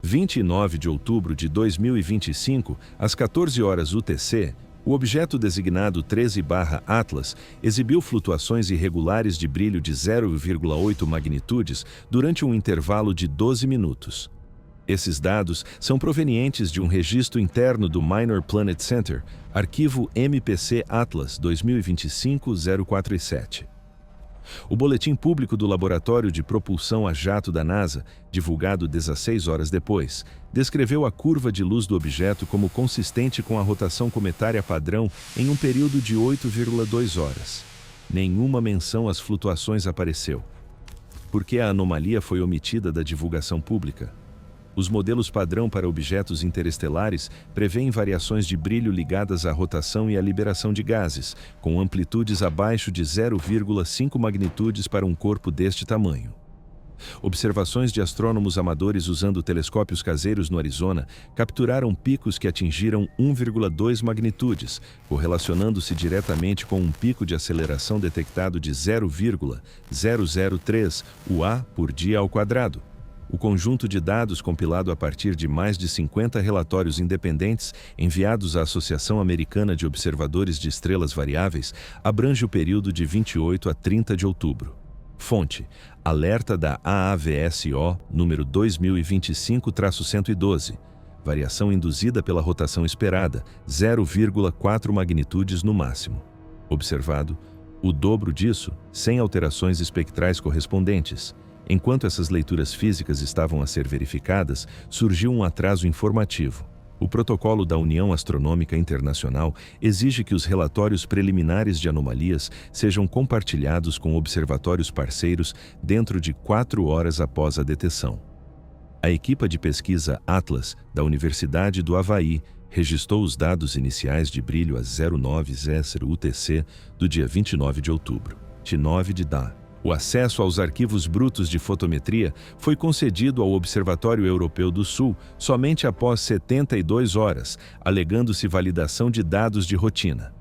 29 de outubro de 2025, às 14 horas UTC, o objeto designado 13/Atlas exibiu flutuações irregulares de brilho de 0,8 magnitudes durante um intervalo de 12 minutos. Esses dados são provenientes de um registro interno do Minor Planet Center, arquivo MPC Atlas 2025-047. O boletim público do Laboratório de Propulsão a Jato da NASA, divulgado 16 horas depois, descreveu a curva de luz do objeto como consistente com a rotação cometária padrão em um período de 8,2 horas. Nenhuma menção às flutuações apareceu. Por que a anomalia foi omitida da divulgação pública? Os modelos padrão para objetos interestelares prevêem variações de brilho ligadas à rotação e à liberação de gases, com amplitudes abaixo de 0,5 magnitudes para um corpo deste tamanho. Observações de astrônomos amadores usando telescópios caseiros no Arizona capturaram picos que atingiram 1,2 magnitudes, correlacionando-se diretamente com um pico de aceleração detectado de 0,003 UA por dia ao quadrado. O conjunto de dados compilado a partir de mais de 50 relatórios independentes enviados à Associação Americana de Observadores de Estrelas Variáveis abrange o período de 28 a 30 de outubro. Fonte: alerta da AAVSO, número 2025-112. Variação induzida pela rotação esperada, 0,4 magnitudes no máximo. Observado: o dobro disso, sem alterações espectrais correspondentes. Enquanto essas leituras físicas estavam a ser verificadas, surgiu um atraso informativo. O protocolo da União Astronômica Internacional exige que os relatórios preliminares de anomalias sejam compartilhados com observatórios parceiros dentro de 4 horas após a detecção. A equipa de pesquisa Atlas, da Universidade do Havaí, registrou os dados iniciais de brilho a 0900 UTC do dia 29 de outubro. T9 de DA. O acesso aos arquivos brutos de fotometria foi concedido ao Observatório Europeu do Sul somente após 72 horas, alegando-se validação de dados de rotina.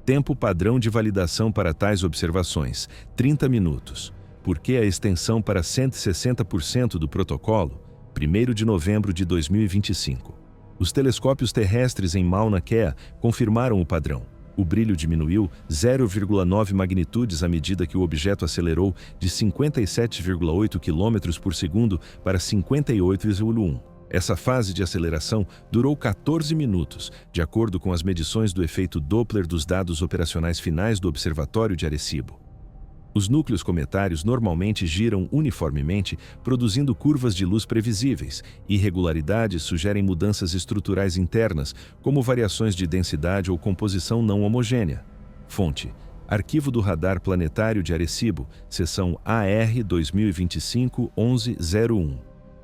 Tempo padrão de validação para tais observações: 30 minutos. Por que a extensão para 160% do protocolo? 1º de novembro de 2025. Os telescópios terrestres em Mauna Kea confirmaram o padrão. O brilho diminuiu 0,9 magnitudes à medida que o objeto acelerou de 57,8 km por segundo para 58,1. Essa fase de aceleração durou 14 minutos, de acordo com as medições do efeito Doppler dos dados operacionais finais do Observatório de Arecibo. Os núcleos cometários normalmente giram uniformemente, produzindo curvas de luz previsíveis. Irregularidades sugerem mudanças estruturais internas, como variações de densidade ou composição não homogênea. Fonte: Arquivo do Radar Planetário de Arecibo, seção AR 2025-1101.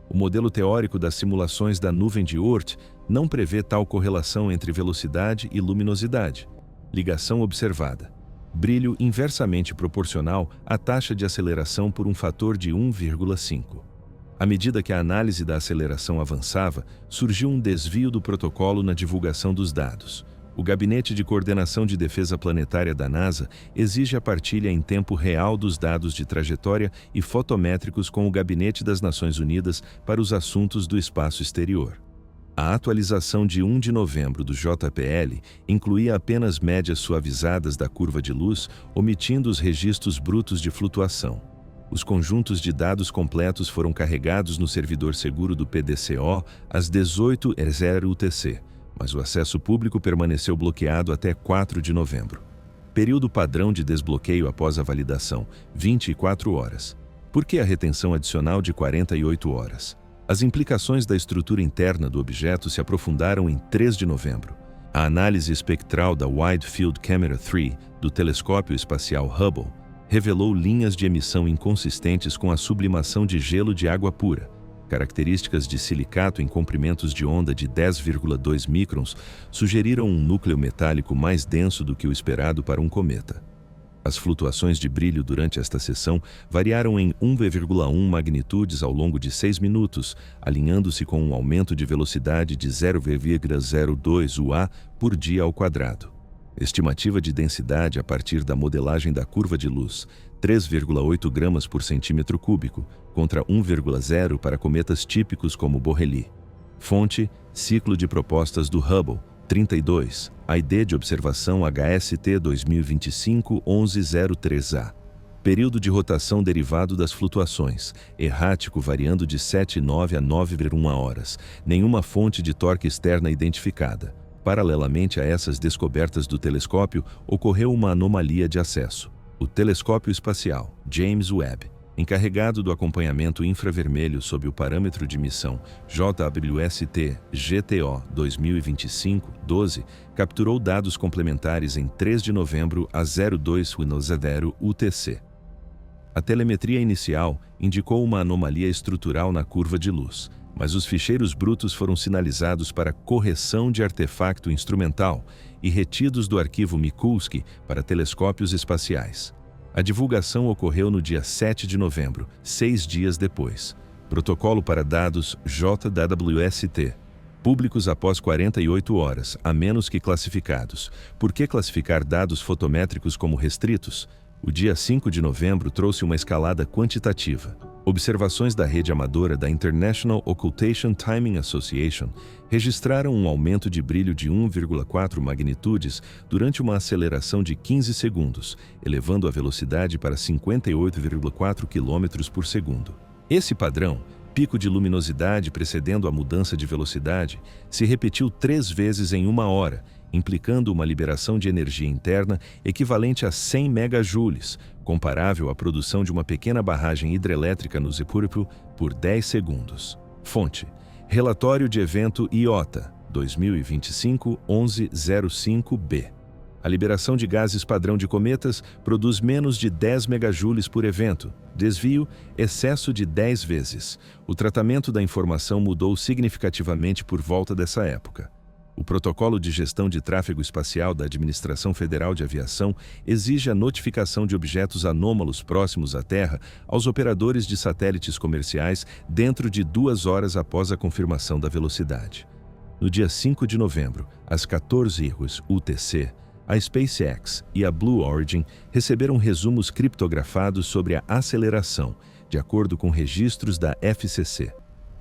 O modelo teórico das simulações da nuvem de Oort não prevê tal correlação entre velocidade e luminosidade. Ligação observada: brilho inversamente proporcional à taxa de aceleração por um fator de 1,5. À medida que a análise da aceleração avançava, surgiu um desvio do protocolo na divulgação dos dados. O Gabinete de Coordenação de Defesa Planetária da NASA exige a partilha em tempo real dos dados de trajetória e fotométricos com o Gabinete das Nações Unidas para os Assuntos do Espaço Exterior. A atualização de 1 de novembro do JPL incluía apenas médias suavizadas da curva de luz, omitindo os registros brutos de flutuação. Os conjuntos de dados completos foram carregados no servidor seguro do PDCO às 18h00 UTC, mas o acesso público permaneceu bloqueado até 4 de novembro. Período padrão de desbloqueio após a validação: 24 horas. Por que a retenção adicional de 48 horas? As implicações da estrutura interna do objeto se aprofundaram em 3 de novembro. A análise espectral da Wide Field Camera 3 do telescópio espacial Hubble revelou linhas de emissão inconsistentes com a sublimação de gelo de água pura. Características de silicato em comprimentos de onda de 10,2 microns sugeriram um núcleo metálico mais denso do que o esperado para um cometa. As flutuações de brilho durante esta sessão variaram em 1,1 magnitudes ao longo de 6 minutos, alinhando-se com um aumento de velocidade de 0,02 UA por dia ao quadrado. Estimativa de densidade a partir da modelagem da curva de luz: 3,8 gramas por centímetro cúbico, contra 1,0 para cometas típicos como Borrelly. Fonte: Ciclo de Propostas do Hubble, 32, ID de observação HST 2025-1103A. Período de rotação derivado das flutuações, errático variando de 7,9 a 9,1 horas. Nenhuma fonte de torque externa identificada. Paralelamente a essas descobertas do telescópio, ocorreu uma anomalia de acesso. O telescópio espacial James Webb, encarregado do acompanhamento infravermelho sob o parâmetro de missão JWST-GTO 2025-12, capturou dados complementares em 3 de novembro a 02:00 UTC. A telemetria inicial indicou uma anomalia estrutural na curva de luz, mas os ficheiros brutos foram sinalizados para correção de artefacto instrumental e retidos do arquivo Mikulski para telescópios espaciais. A divulgação ocorreu no dia 7 de novembro, 6 dias depois. Protocolo para dados JWST. Públicos após 48 horas, a menos que classificados. Por que classificar dados fotométricos como restritos? O dia 5 de novembro trouxe uma escalada quantitativa. Observações da rede amadora da International Occultation Timing Association registraram um aumento de brilho de 1,4 magnitudes durante uma aceleração de 15 segundos, elevando a velocidade para 58,4 km por segundo. Esse padrão, pico de luminosidade precedendo a mudança de velocidade, se repetiu 3 vezes em 1 hora, implicando uma liberação de energia interna equivalente a 100 megajoules, comparável à produção de uma pequena barragem hidrelétrica no Zepurpo por 10 segundos. Fonte: Relatório de Evento IOTA, 2025-1105B. A liberação de gases padrão de cometas produz menos de 10 megajoules por evento. Desvio: excesso de 10 vezes. O tratamento da informação mudou significativamente por volta dessa época. O Protocolo de Gestão de Tráfego Espacial da Administração Federal de Aviação exige a notificação de objetos anômalos próximos à Terra aos operadores de satélites comerciais dentro de 2 horas após a confirmação da velocidade. No dia 5 de novembro, às 14h UTC, a SpaceX e a Blue Origin receberam resumos criptografados sobre a aceleração, de acordo com registros da FCC.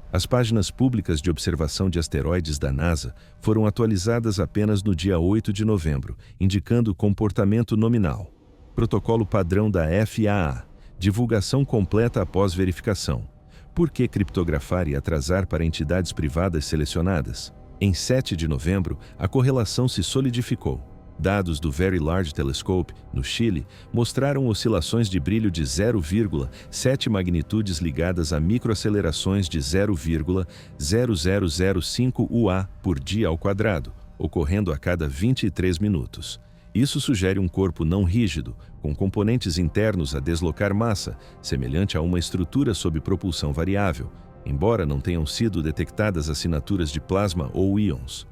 As páginas públicas de observação de asteroides da NASA foram atualizadas apenas no dia 8 de novembro, indicando comportamento nominal. Protocolo padrão da FAA. Divulgação completa após verificação. Por que criptografar e atrasar para entidades privadas selecionadas? Em 7 de novembro, a correlação se solidificou. Dados do Very Large Telescope, no Chile, mostraram oscilações de brilho de 0,7 magnitudes ligadas a microacelerações de 0,0005 UA por dia ao quadrado, ocorrendo a cada 23 minutos. Isso sugere um corpo não rígido, com componentes internos a deslocar massa, semelhante a uma estrutura sob propulsão variável, embora não tenham sido detectadas assinaturas de plasma ou íons.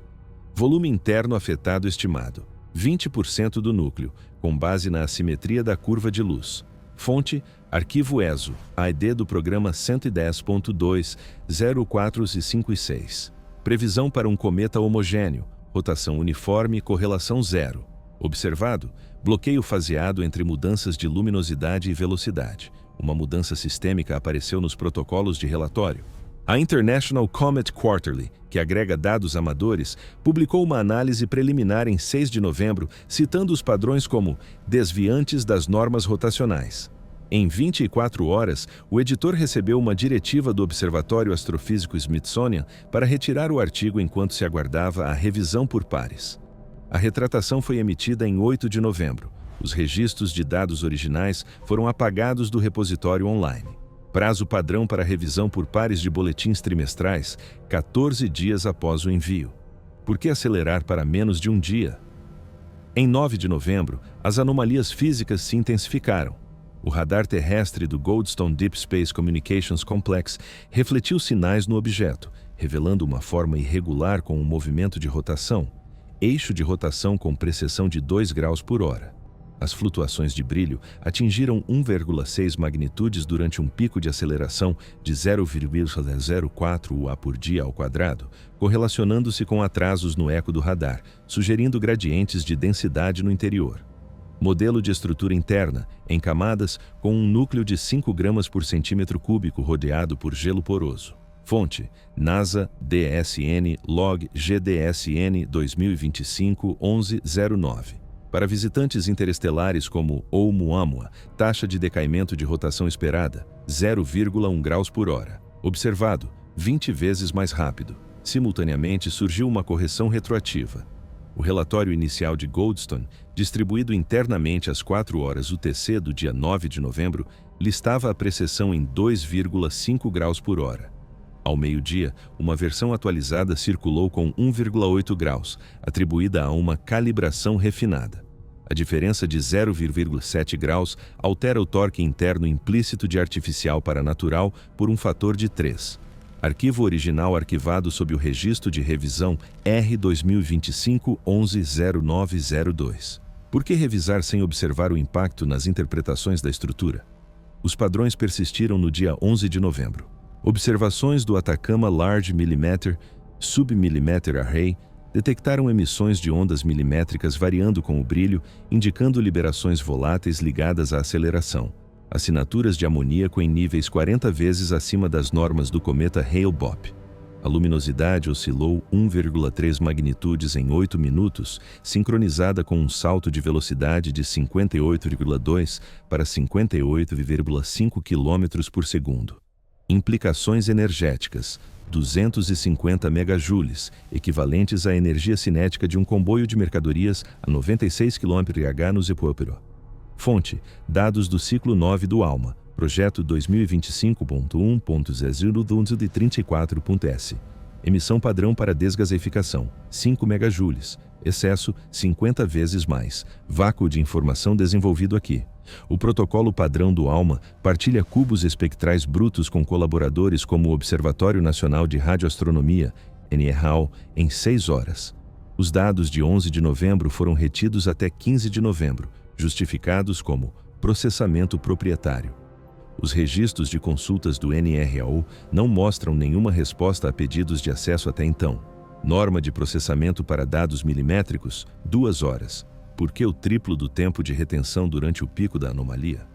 Volume interno afetado estimado: 20% do núcleo, com base na assimetria da curva de luz. Fonte: Arquivo ESO, ID do programa 110.2.0456. Previsão para um cometa homogêneo, rotação uniforme e correlação zero. Observado: bloqueio faseado entre mudanças de luminosidade e velocidade. Uma mudança sistêmica apareceu nos protocolos de relatório. A International Comet Quarterly, que agrega dados amadores, publicou uma análise preliminar em 6 de novembro, citando os padrões como desviantes das normas rotacionais. Em 24 horas, o editor recebeu uma diretiva do Observatório Astrofísico Smithsonian para retirar o artigo enquanto se aguardava a revisão por pares. A retratação foi emitida em 8 de novembro. Os registros de dados originais foram apagados do repositório online. Prazo padrão para revisão por pares de boletins trimestrais, 14 dias após o envio. Por que acelerar para menos de um dia? Em 9 de novembro, as anomalias físicas se intensificaram. O radar terrestre do Goldstone Deep Space Communications Complex refletiu sinais no objeto, revelando uma forma irregular com um movimento de rotação, eixo de rotação com precessão de 2 graus por hora. As flutuações de brilho atingiram 1,6 magnitudes durante um pico de aceleração de 0,04 UA por dia ao quadrado, correlacionando-se com atrasos no eco do radar, sugerindo gradientes de densidade no interior. Modelo de estrutura interna, em camadas, com um núcleo de 5 gramas por centímetro cúbico rodeado por gelo poroso. Fonte: NASA DSN Log GDSN 2025-1109. Para visitantes interestelares como Oumuamua, taxa de decaimento de rotação esperada, 0,1 graus por hora. Observado, 20 vezes mais rápido. Simultaneamente surgiu uma correção retroativa. O relatório inicial de Goldstone, distribuído internamente às 4 horas UTC do dia 9 de novembro, listava a precessão em 2,5 graus por hora. Ao meio-dia, uma versão atualizada circulou com 1,8 graus, atribuída a uma calibração refinada. A diferença de 0,7 graus altera o torque interno implícito de artificial para natural por um fator de 3. Arquivo original arquivado sob o registro de revisão R/2025-110902. Por que revisar sem observar o impacto nas interpretações da estrutura? Os padrões persistiram no dia 11 de novembro. Observações do Atacama Large Millimeter Submillimeter Array detectaram emissões de ondas milimétricas variando com o brilho, indicando liberações voláteis ligadas à aceleração. Assinaturas de amoníaco em níveis 40 vezes acima das normas do cometa Hale-Bopp. A luminosidade oscilou 1,3 magnitudes em 8 minutos, sincronizada com um salto de velocidade de 58,2 para 58,5 km por segundo. Implicações energéticas: 250 megajoules, equivalentes à energia cinética de um comboio de mercadorias a 96 km/h no Zepopero. Fonte: dados do ciclo 9 do ALMA, projeto 2025.1.034.s. Emissão padrão para desgaseificação, 5 megajoules. Excesso, 50 vezes mais. Vácuo de informação desenvolvido aqui. O protocolo padrão do ALMA partilha cubos espectrais brutos com colaboradores como o Observatório Nacional de Radioastronomia, NRAO, em 6 horas. Os dados de 11 de novembro foram retidos até 15 de novembro, justificados como processamento proprietário. Os registros de consultas do NRAO não mostram nenhuma resposta a pedidos de acesso até então. Norma de processamento para dados milimétricos, 2 horas. Por que o triplo do tempo de retenção durante o pico da anomalia?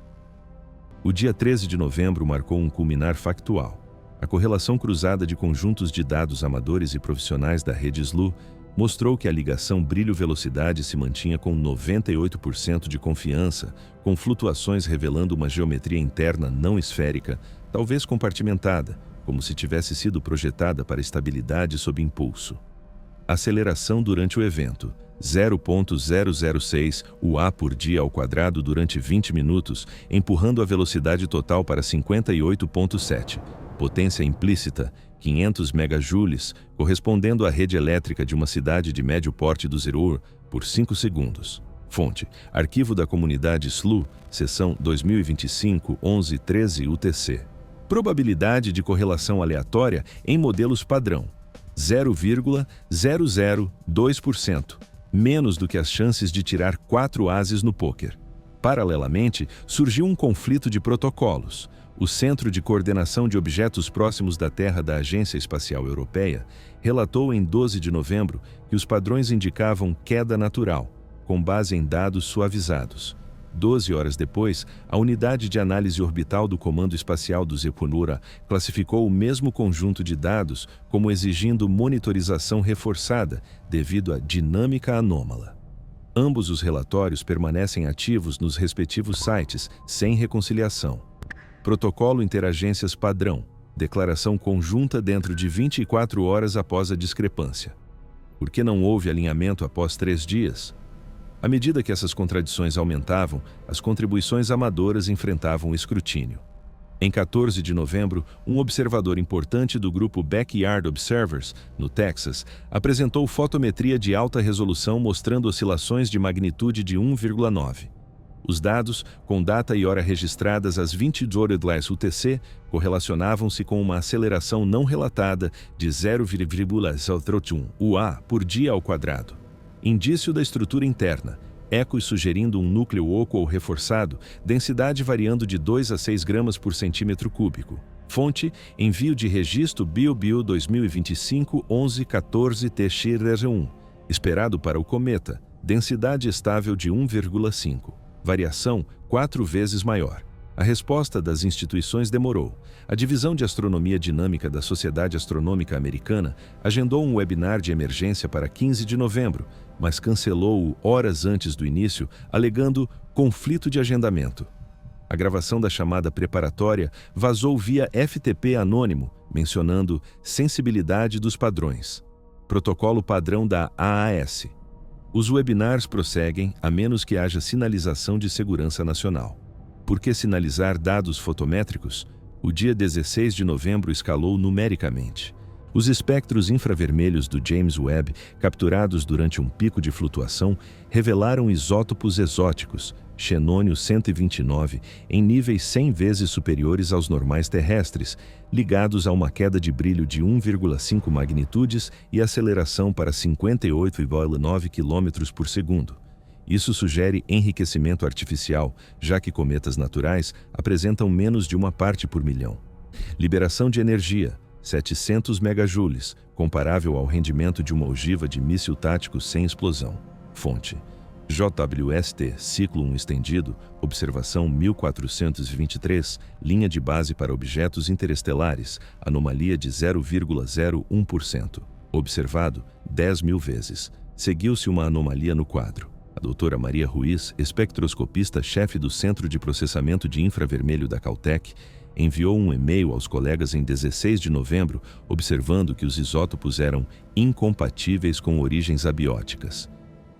O dia 13 de novembro marcou um culminar factual. A correlação cruzada de conjuntos de dados amadores e profissionais da rede SLU mostrou que a ligação brilho-velocidade se mantinha com 98% de confiança, com flutuações revelando uma geometria interna não esférica, talvez compartimentada, como se tivesse sido projetada para estabilidade sob impulso. Aceleração durante o evento: 0,006 UA por dia ao quadrado durante 20 minutos, empurrando a velocidade total para 58,7. Potência implícita: 500 megajoules, correspondendo à rede elétrica de uma cidade de médio porte do Zerur, por 5 segundos. Fonte: Arquivo da Comunidade SLU, seção 2025-1113 UTC. Probabilidade de correlação aleatória em modelos padrão: 0,002%, menos do que as chances de tirar 4 ases no pôquer. Paralelamente, surgiu um conflito de protocolos. O Centro de Coordenação de Objetos Próximos da Terra da Agência Espacial Europeia relatou em 12 de novembro que os padrões indicavam queda natural, com base em dados suavizados. 12 horas depois, a unidade de análise orbital do Comando Espacial do Zepponura classificou o mesmo conjunto de dados como exigindo monitorização reforçada devido à dinâmica anômala. Ambos os relatórios permanecem ativos nos respectivos sites, sem reconciliação. Protocolo Interagências Padrão. Declaração conjunta dentro de 24 horas após a discrepância. Por que não houve alinhamento após 3 dias? À medida que essas contradições aumentavam, as contribuições amadoras enfrentavam o escrutínio. Em 14 de novembro, um observador importante do grupo Backyard Observers, no Texas, apresentou fotometria de alta resolução mostrando oscilações de magnitude de 1,9. Os dados, com data e hora registradas às 22 UTC, correlacionavam-se com uma aceleração não relatada de 0,01 UA por dia ao quadrado. Indício da estrutura interna: ecos sugerindo um núcleo oco ou reforçado, densidade variando de 2 a 6 gramas por centímetro cúbico. Fonte: envio de registro BioBio 2025-1114-TX-1. Esperado para o cometa, densidade estável de 1,5. Variação 4 vezes maior. A resposta das instituições demorou. A Divisão de Astronomia Dinâmica da Sociedade Astronômica Americana agendou um webinar de emergência para 15 de novembro, mas cancelou-o horas antes do início, alegando conflito de agendamento. A gravação da chamada preparatória vazou via FTP anônimo, mencionando sensibilidade dos padrões. Protocolo padrão da AAS. Os webinars prosseguem a menos que haja sinalização de segurança nacional. Por que sinalizar dados fotométricos? O dia 16 de novembro escalou numericamente. Os espectros infravermelhos do James Webb, capturados durante um pico de flutuação, revelaram isótopos exóticos, xenônio 129, em níveis 100 vezes superiores aos normais terrestres, ligados a uma queda de brilho de 1,5 magnitudes e aceleração para 58,9 km por segundo. Isso sugere enriquecimento artificial, já que cometas naturais apresentam menos de uma parte por milhão. Liberação de energia, 700 megajoules, comparável ao rendimento de uma ogiva de míssil tático sem explosão. Fonte: JWST, ciclo 1 estendido, observação 1423, linha de base para objetos interestelares, anomalia de 0,01%. Observado 10.000 vezes. Seguiu-se uma anomalia no quadro. A doutora Maria Ruiz, espectroscopista-chefe do Centro de Processamento de Infravermelho da Caltech, enviou um e-mail aos colegas em 16 de novembro, observando que os isótopos eram incompatíveis com origens abióticas.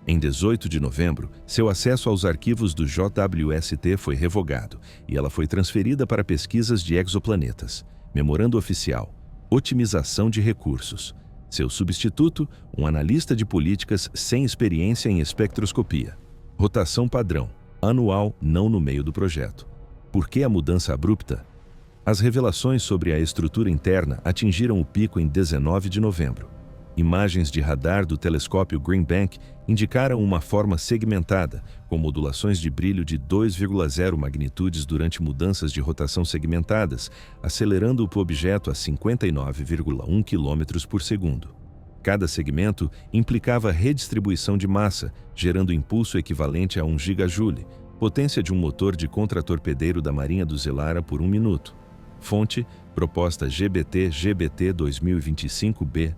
Em 18 de novembro, seu acesso aos arquivos do JWST foi revogado e ela foi transferida para pesquisas de exoplanetas. Memorando oficial: otimização de recursos. Seu substituto, um analista de políticas sem experiência em espectroscopia. Rotação padrão, anual, não no meio do projeto. Por que a mudança abrupta? As revelações sobre a estrutura interna atingiram o pico em 19 de novembro. Imagens de radar do telescópio Green Bank indicaram uma forma segmentada, com modulações de brilho de 2,0 magnitudes durante mudanças de rotação segmentadas, acelerando o objeto a 59,1 km por segundo. Cada segmento implicava redistribuição de massa, gerando impulso equivalente a 1 gigajoule, potência de um motor de contratorpedeiro da Marinha do Zelara por 1 minuto. Fonte: proposta GBT 2025B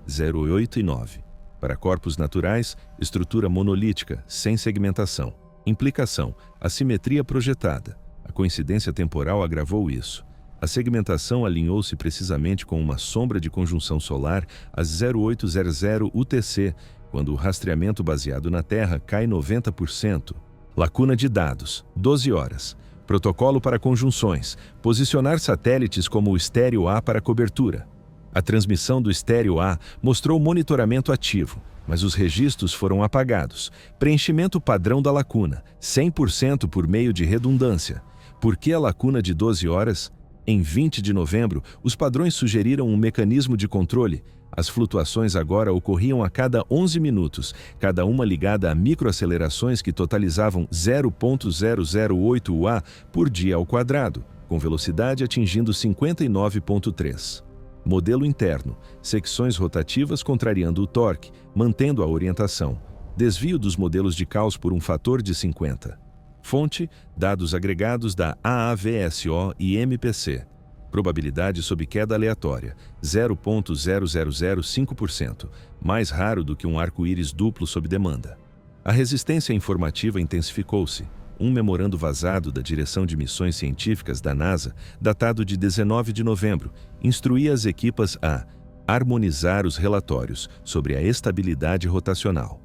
08 e 9. Para corpos naturais, estrutura monolítica, sem segmentação. Implicação: assimetria projetada. A coincidência temporal agravou isso. A segmentação alinhou-se precisamente com uma sombra de conjunção solar às 0800 UTC, quando o rastreamento baseado na Terra cai 90%. Lacuna de dados, 12 horas. Protocolo para conjunções. Posicionar satélites como o estéreo A para cobertura. A transmissão do estéreo A mostrou monitoramento ativo, mas os registros foram apagados. Preenchimento padrão da lacuna, 100% por meio de redundância. Por que a lacuna de 12 horas? Em 20 de novembro, os padrões sugeriram um mecanismo de controle. As flutuações agora ocorriam a cada 11 minutos, cada uma ligada a microacelerações que totalizavam 0,008 UA por dia ao quadrado, com velocidade atingindo 59,3. Modelo interno: secções rotativas contrariando o torque, mantendo a orientação. Desvio dos modelos de caos por um fator de 50. Fonte: dados agregados da AAVSO e MPC. Probabilidade sob queda aleatória, 0,0005%, mais raro do que um arco-íris duplo sob demanda. A resistência informativa intensificou-se. Um memorando vazado da Direção de Missões Científicas da NASA, datado de 19 de novembro, instruía as equipas a harmonizar os relatórios sobre a estabilidade rotacional.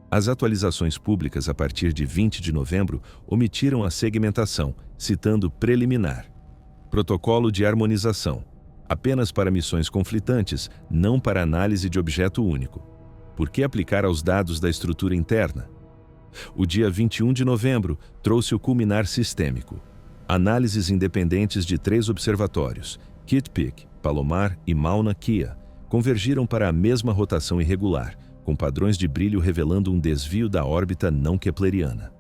As atualizações públicas a partir de 20 de novembro omitiram a segmentação, citando preliminar. Protocolo de harmonização. Apenas para missões conflitantes, não para análise de objeto único. Por que aplicar aos dados da estrutura interna? O dia 21 de novembro trouxe o culminar sistêmico. Análises independentes de 3 observatórios, Kitt Peak, Palomar e Mauna Kea, convergiram para a mesma rotação irregular, com padrões de brilho revelando um desvio da órbita não kepleriana.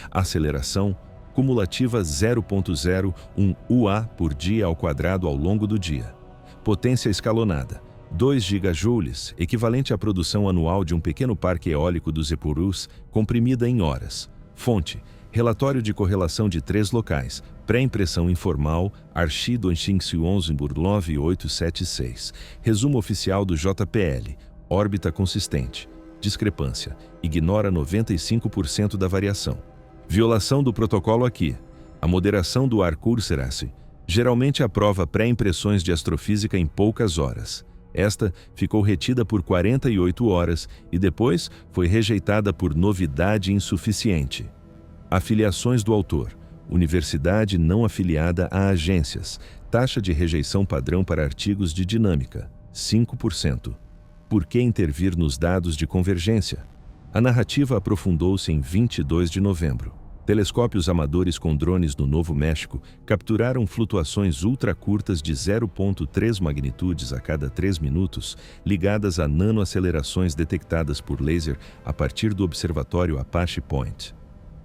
Aceleração cumulativa 0,01 UA por dia ao quadrado ao longo do dia. Potência escalonada, 2 gigajoules, equivalente à produção anual de um pequeno parque eólico dos Epurus, comprimida em horas. Fonte: Relatório de correlação de 3 locais. Pré-impressão informal, Archido Burlov 876. Resumo oficial do JPL. Órbita consistente. Discrepância. Ignora 95% da variação. Violação do protocolo aqui. A moderação do Arcturus geralmente aprova pré-impressões de astrofísica em poucas horas. Esta ficou retida por 48 horas e depois foi rejeitada por novidade insuficiente. Afiliações do autor. Universidade não afiliada a agências. Taxa de rejeição padrão para artigos de dinâmica, 5%. Por que intervir nos dados de convergência? A narrativa aprofundou-se em 22 de novembro. Telescópios amadores com drones no Novo México capturaram flutuações ultracurtas de 0,3 magnitudes a cada 3 minutos, ligadas a nanoacelerações detectadas por laser a partir do observatório Apache Point.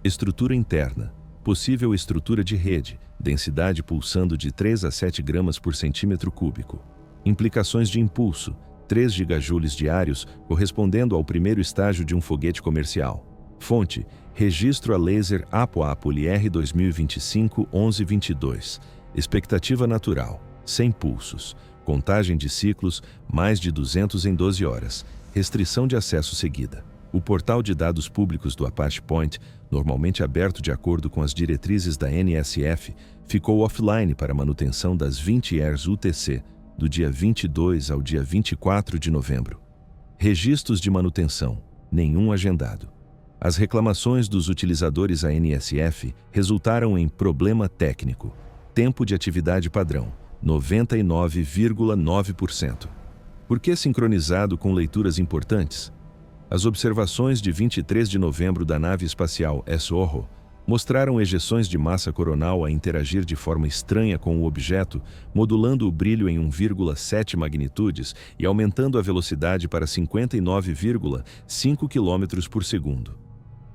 Estrutura interna. Possível estrutura de rede, densidade pulsando de 3 a 7 gramas por centímetro cúbico. Implicações de impulso, 3 gigajoules diários, correspondendo ao primeiro estágio de um foguete comercial. Fonte: Registro a laser APOA-POLY-R 2025-11-22. Expectativa natural: 100 pulsos. Contagem de ciclos: mais de 200 em 12 horas. Restrição de acesso seguida. O portal de dados públicos do Apache Point, normalmente aberto de acordo com as diretrizes da NSF, ficou offline para manutenção das 20 ERs UTC, do dia 22 ao dia 24 de novembro. Registros de manutenção: nenhum agendado. As reclamações dos utilizadores à NSF resultaram em problema técnico. Tempo de atividade padrão: 99,9%. Por que sincronizado com leituras importantes? As observações de 23 de novembro da nave espacial SOHO mostraram ejeções de massa coronal a interagir de forma estranha com o objeto, modulando o brilho em 1,7 magnitudes e aumentando a velocidade para 59,5 km por segundo.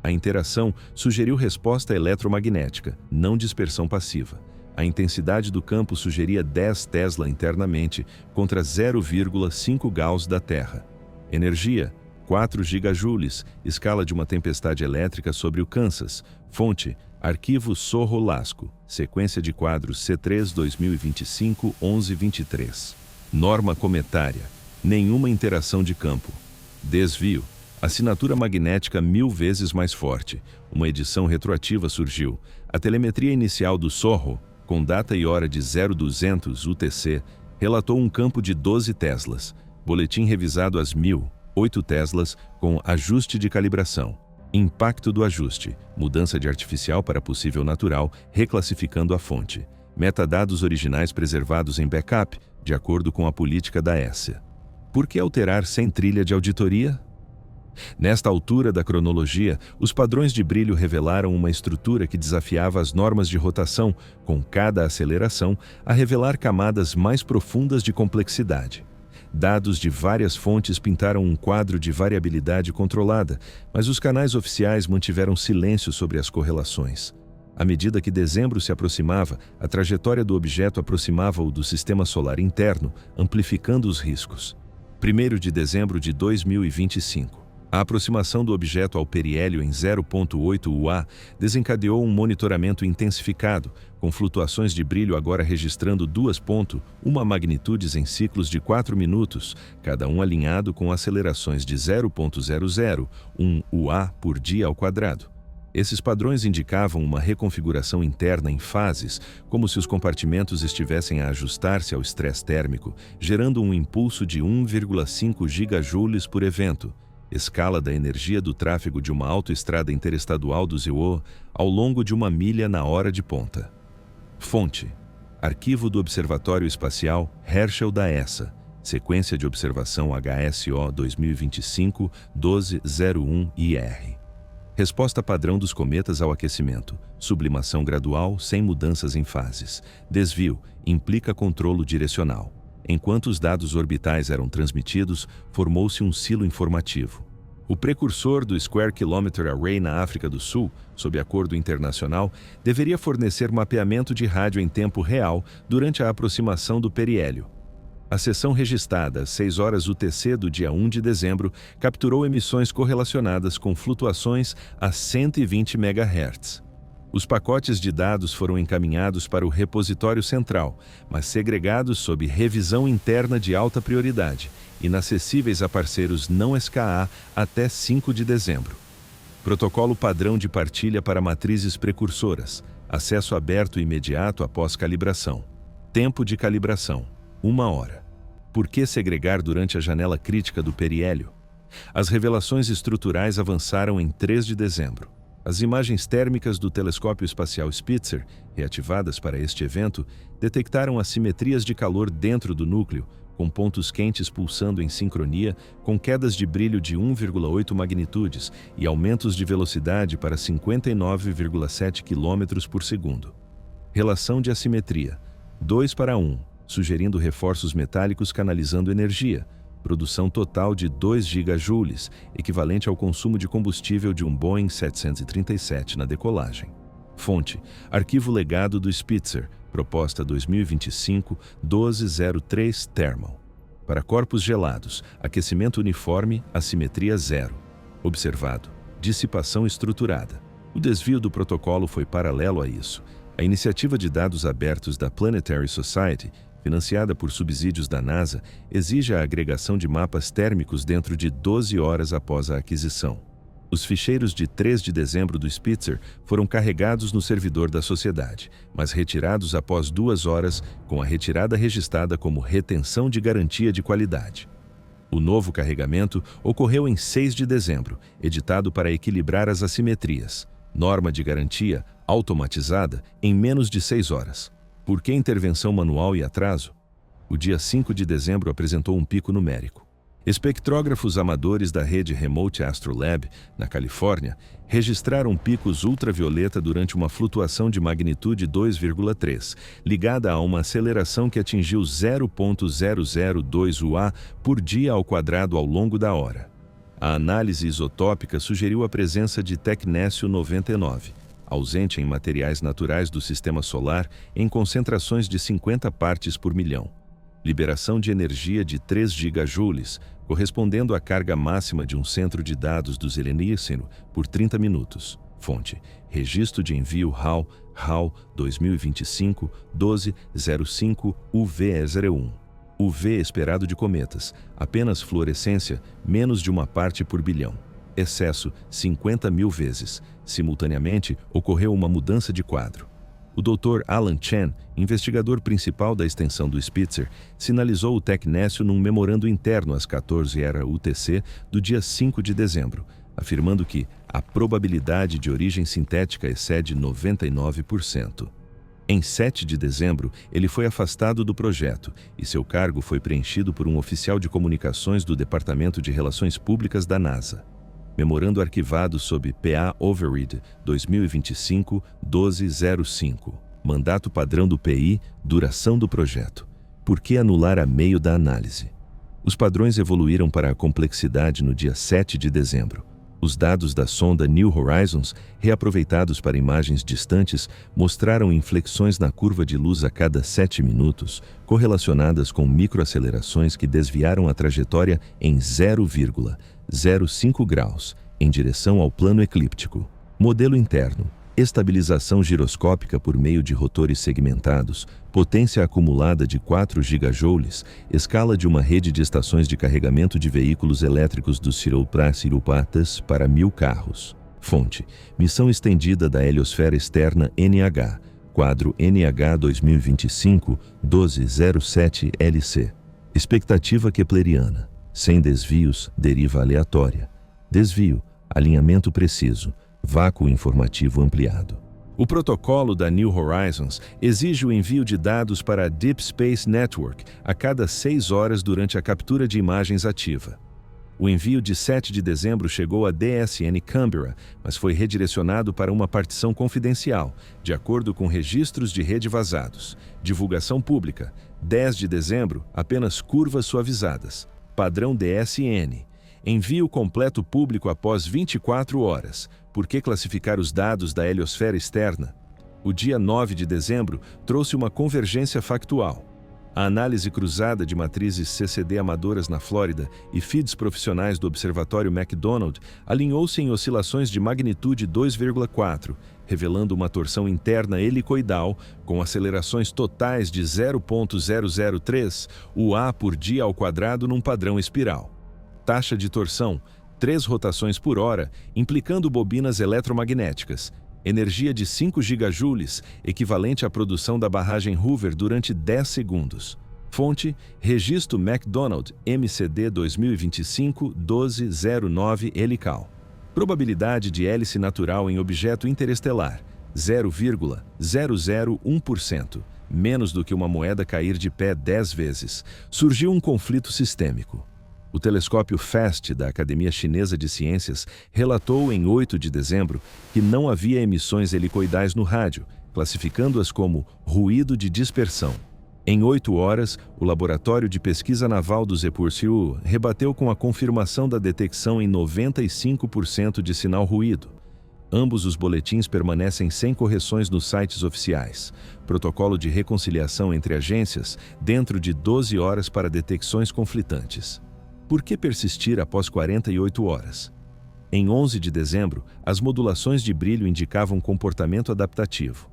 A interação sugeriu resposta eletromagnética, não dispersão passiva. A intensidade do campo sugeria 10 Tesla internamente, contra 0,5 Gauss da Terra. Energia: 4 gigajoules, escala de uma tempestade elétrica sobre o Kansas. Fonte: Arquivo Sorro-Lasco, sequência de quadros C3 2025-11-23. Norma cometária: nenhuma interação de campo. Desvio: assinatura magnética 1000 vezes mais forte. Uma edição retroativa surgiu. A telemetria inicial do Sorro, com data e hora de 0200 UTC, relatou um campo de 12 Teslas. Boletim revisado às 1008 Teslas, com ajuste de calibração. Impacto do ajuste: mudança de artificial para possível natural, reclassificando a fonte. Metadados originais preservados em backup, de acordo com a política da ESA. Por que alterar sem trilha de auditoria? Nesta altura da cronologia, os padrões de brilho revelaram uma estrutura que desafiava as normas de rotação, com cada aceleração a revelar camadas mais profundas de complexidade. Dados de várias fontes pintaram um quadro de variabilidade controlada, mas os canais oficiais mantiveram silêncio sobre as correlações. À medida que dezembro se aproximava, a trajetória do objeto aproximava o do sistema solar interno, amplificando os riscos. 1º de dezembro de 2025. A aproximação do objeto ao periélio em 0,8 UA desencadeou um monitoramento intensificado, com flutuações de brilho agora registrando 2,1 magnitudes em ciclos de 4 minutos, cada um alinhado com acelerações de 0,001 UA por dia ao quadrado. Esses padrões indicavam uma reconfiguração interna em fases, como se os compartimentos estivessem a ajustar-se ao estresse térmico, gerando um impulso de 1,5 gigajoules por evento. Escala da energia do tráfego de uma autoestrada interestadual do ZWO ao longo de 1 milha na hora de ponta. Fonte: Arquivo do Observatório Espacial Herschel da ESA, sequência de observação HSO 2025-1201-IR. Resposta padrão dos cometas ao aquecimento: sublimação gradual sem mudanças em fases. Desvio: implica controlo direcional. Enquanto os dados orbitais eram transmitidos, formou-se um silo informativo. O precursor do Square Kilometre Array na África do Sul, sob acordo internacional, deveria fornecer mapeamento de rádio em tempo real durante a aproximação do periélio. A sessão registrada às 6 horas UTC do dia 1 de dezembro capturou emissões correlacionadas com flutuações a 120 MHz. Os pacotes de dados foram encaminhados para o repositório central, mas segregados sob revisão interna de alta prioridade, inacessíveis a parceiros não SKA até 5 de dezembro. Protocolo padrão de partilha para matrizes precursoras. Acesso aberto imediato após calibração. Tempo de calibração: 1 hora. Por que segregar durante a janela crítica do periélio? As revelações estruturais avançaram em 3 de dezembro. As imagens térmicas do telescópio espacial Spitzer, reativadas para este evento, detectaram assimetrias de calor dentro do núcleo, com pontos quentes pulsando em sincronia, com quedas de brilho de 1,8 magnitudes e aumentos de velocidade para 59,7 km por segundo. Relação de assimetria: 2:1, sugerindo reforços metálicos canalizando energia. Produção total de 2 gigajoules, equivalente ao consumo de combustível de um Boeing 737 na decolagem. Fonte: Arquivo Legado do Spitzer, proposta 2025-1203 Thermal. Para corpos gelados, aquecimento uniforme, assimetria 0. Observado: dissipação estruturada. O desvio do protocolo foi paralelo a isso. A iniciativa de dados abertos da Planetary Society, financiada por subsídios da NASA, exige a agregação de mapas térmicos dentro de 12 horas após a aquisição. Os ficheiros de 3 de dezembro do Spitzer foram carregados no servidor da sociedade, mas retirados após 2 horas, com a retirada registrada como retenção de garantia de qualidade. O novo carregamento ocorreu em 6 de dezembro, editado para equilibrar as assimetrias. Norma de garantia, automatizada, em menos de 6 horas. Por que intervenção manual e atraso? O dia 5 de dezembro apresentou um pico numérico. Espectrógrafos amadores da rede Remote Astrolab, na Califórnia, registraram picos ultravioleta durante uma flutuação de magnitude 2,3, ligada a uma aceleração que atingiu 0,002 UA por dia ao quadrado ao longo da hora. A análise isotópica sugeriu a presença de tecnécio 99. Ausente em materiais naturais do sistema solar em concentrações de 50 partes por milhão. Liberação de energia de 3 gigajoules, correspondendo à carga máxima de um centro de dados do Zelenísseno por 30 minutos. Fonte: Registro de envio HAL 2025-1205 UV-01. UV esperado de cometas, apenas fluorescência, menos de 1 parte por bilhão. Excesso, 50.000 vezes. Simultaneamente, ocorreu uma mudança de quadro. O Dr. Alan Chen, investigador principal da extensão do Spitzer, sinalizou o tecnécio num memorando interno às 14h UTC do dia 5 de dezembro, afirmando que a probabilidade de origem sintética excede 99%. Em 7 de dezembro, ele foi afastado do projeto e seu cargo foi preenchido por um oficial de comunicações do Departamento de Relações Públicas da NASA. Memorando arquivado sob PA Overread 2025-1205. Mandato padrão do PI, duração do projeto. Por que anular a meio da análise? Os padrões evoluíram para a complexidade no dia 7 de dezembro. Os dados da sonda New Horizons, reaproveitados para imagens distantes, mostraram inflexões na curva de luz a cada 7 minutos, correlacionadas com microacelerações que desviaram a trajetória em 0,05 graus, em direção ao plano eclíptico. Modelo interno: estabilização giroscópica por meio de rotores segmentados, potência acumulada de 4 gigajoules, escala de uma rede de estações de carregamento de veículos elétricos dos Ciropatas para 1.000 carros. Fonte: missão estendida da heliosfera externa NH, quadro NH 2025-1207 LC. Expectativa kepleriana: sem desvios, deriva aleatória. Desvio: alinhamento preciso. Vácuo informativo ampliado. O protocolo da New Horizons exige o envio de dados para a Deep Space Network a cada 6 horas durante a captura de imagens ativa. O envio de 7 de dezembro chegou a DSN Canberra, mas foi redirecionado para uma partição confidencial, de acordo com registros de rede vazados. Divulgação pública: 10 de dezembro, apenas curvas suavizadas. Padrão DSN. Envio completo público após 24 horas. Por que classificar os dados da heliosfera externa? O dia 9 de dezembro trouxe uma convergência factual. A análise cruzada de matrizes CCD amadoras na Flórida e feeds profissionais do Observatório McDonald alinhou-se em oscilações de magnitude 2,4, revelando uma torção interna helicoidal com acelerações totais de 0,003 UA por dia ao quadrado num padrão espiral. Taxa de torção, 3 rotações por hora, implicando bobinas eletromagnéticas. Energia de 5 gigajoules, equivalente à produção da barragem Hoover durante 10 segundos. Fonte: Registro McDonald MCD 2025-1209 helical. Probabilidade de hélice natural em objeto interestelar: 0,001%, menos do que uma moeda cair de pé 10 vezes. Surgiu um conflito sistêmico. O telescópio FAST da Academia Chinesa de Ciências relatou em 8 de dezembro que não havia emissões helicoidais no rádio, classificando-as como ruído de dispersão. Em 8 horas, o Laboratório de Pesquisa Naval do Zepursiu rebateu com a confirmação da detecção em 95% de sinal ruído. Ambos os boletins permanecem sem correções nos sites oficiais. Protocolo de reconciliação entre agências dentro de 12 horas para detecções conflitantes. Por que persistir após 48 horas? Em 11 de dezembro, as modulações de brilho indicavam comportamento adaptativo.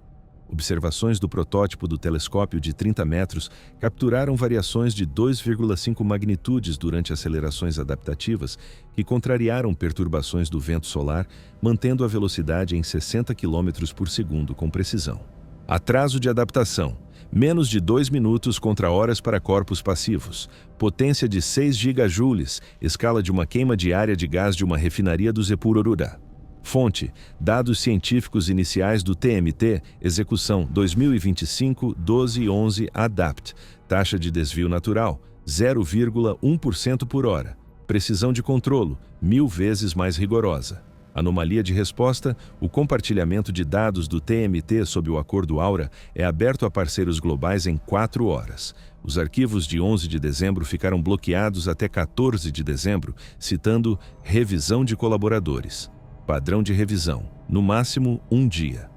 Observações do protótipo do telescópio de 30 metros capturaram variações de 2,5 magnitudes durante acelerações adaptativas que contrariaram perturbações do vento solar, mantendo a velocidade em 60 km por segundo com precisão. Atraso de adaptação. Menos de 2 minutos contra horas para corpos passivos. Potência de 6 gigajoules, escala de uma queima diária de gás de uma refinaria do Zepurorura. Fonte: dados científicos iniciais do TMT, execução 2025-1211 ADAPT. Taxa de desvio natural, 0,1% por hora. Precisão de controlo, 1000 vezes mais rigorosa. Anomalia de resposta: o compartilhamento de dados do TMT sob o Acordo Aura é aberto a parceiros globais em 4 horas. Os arquivos de 11 de dezembro ficaram bloqueados até 14 de dezembro, citando revisão de colaboradores. Padrão de revisão, no máximo 1 dia.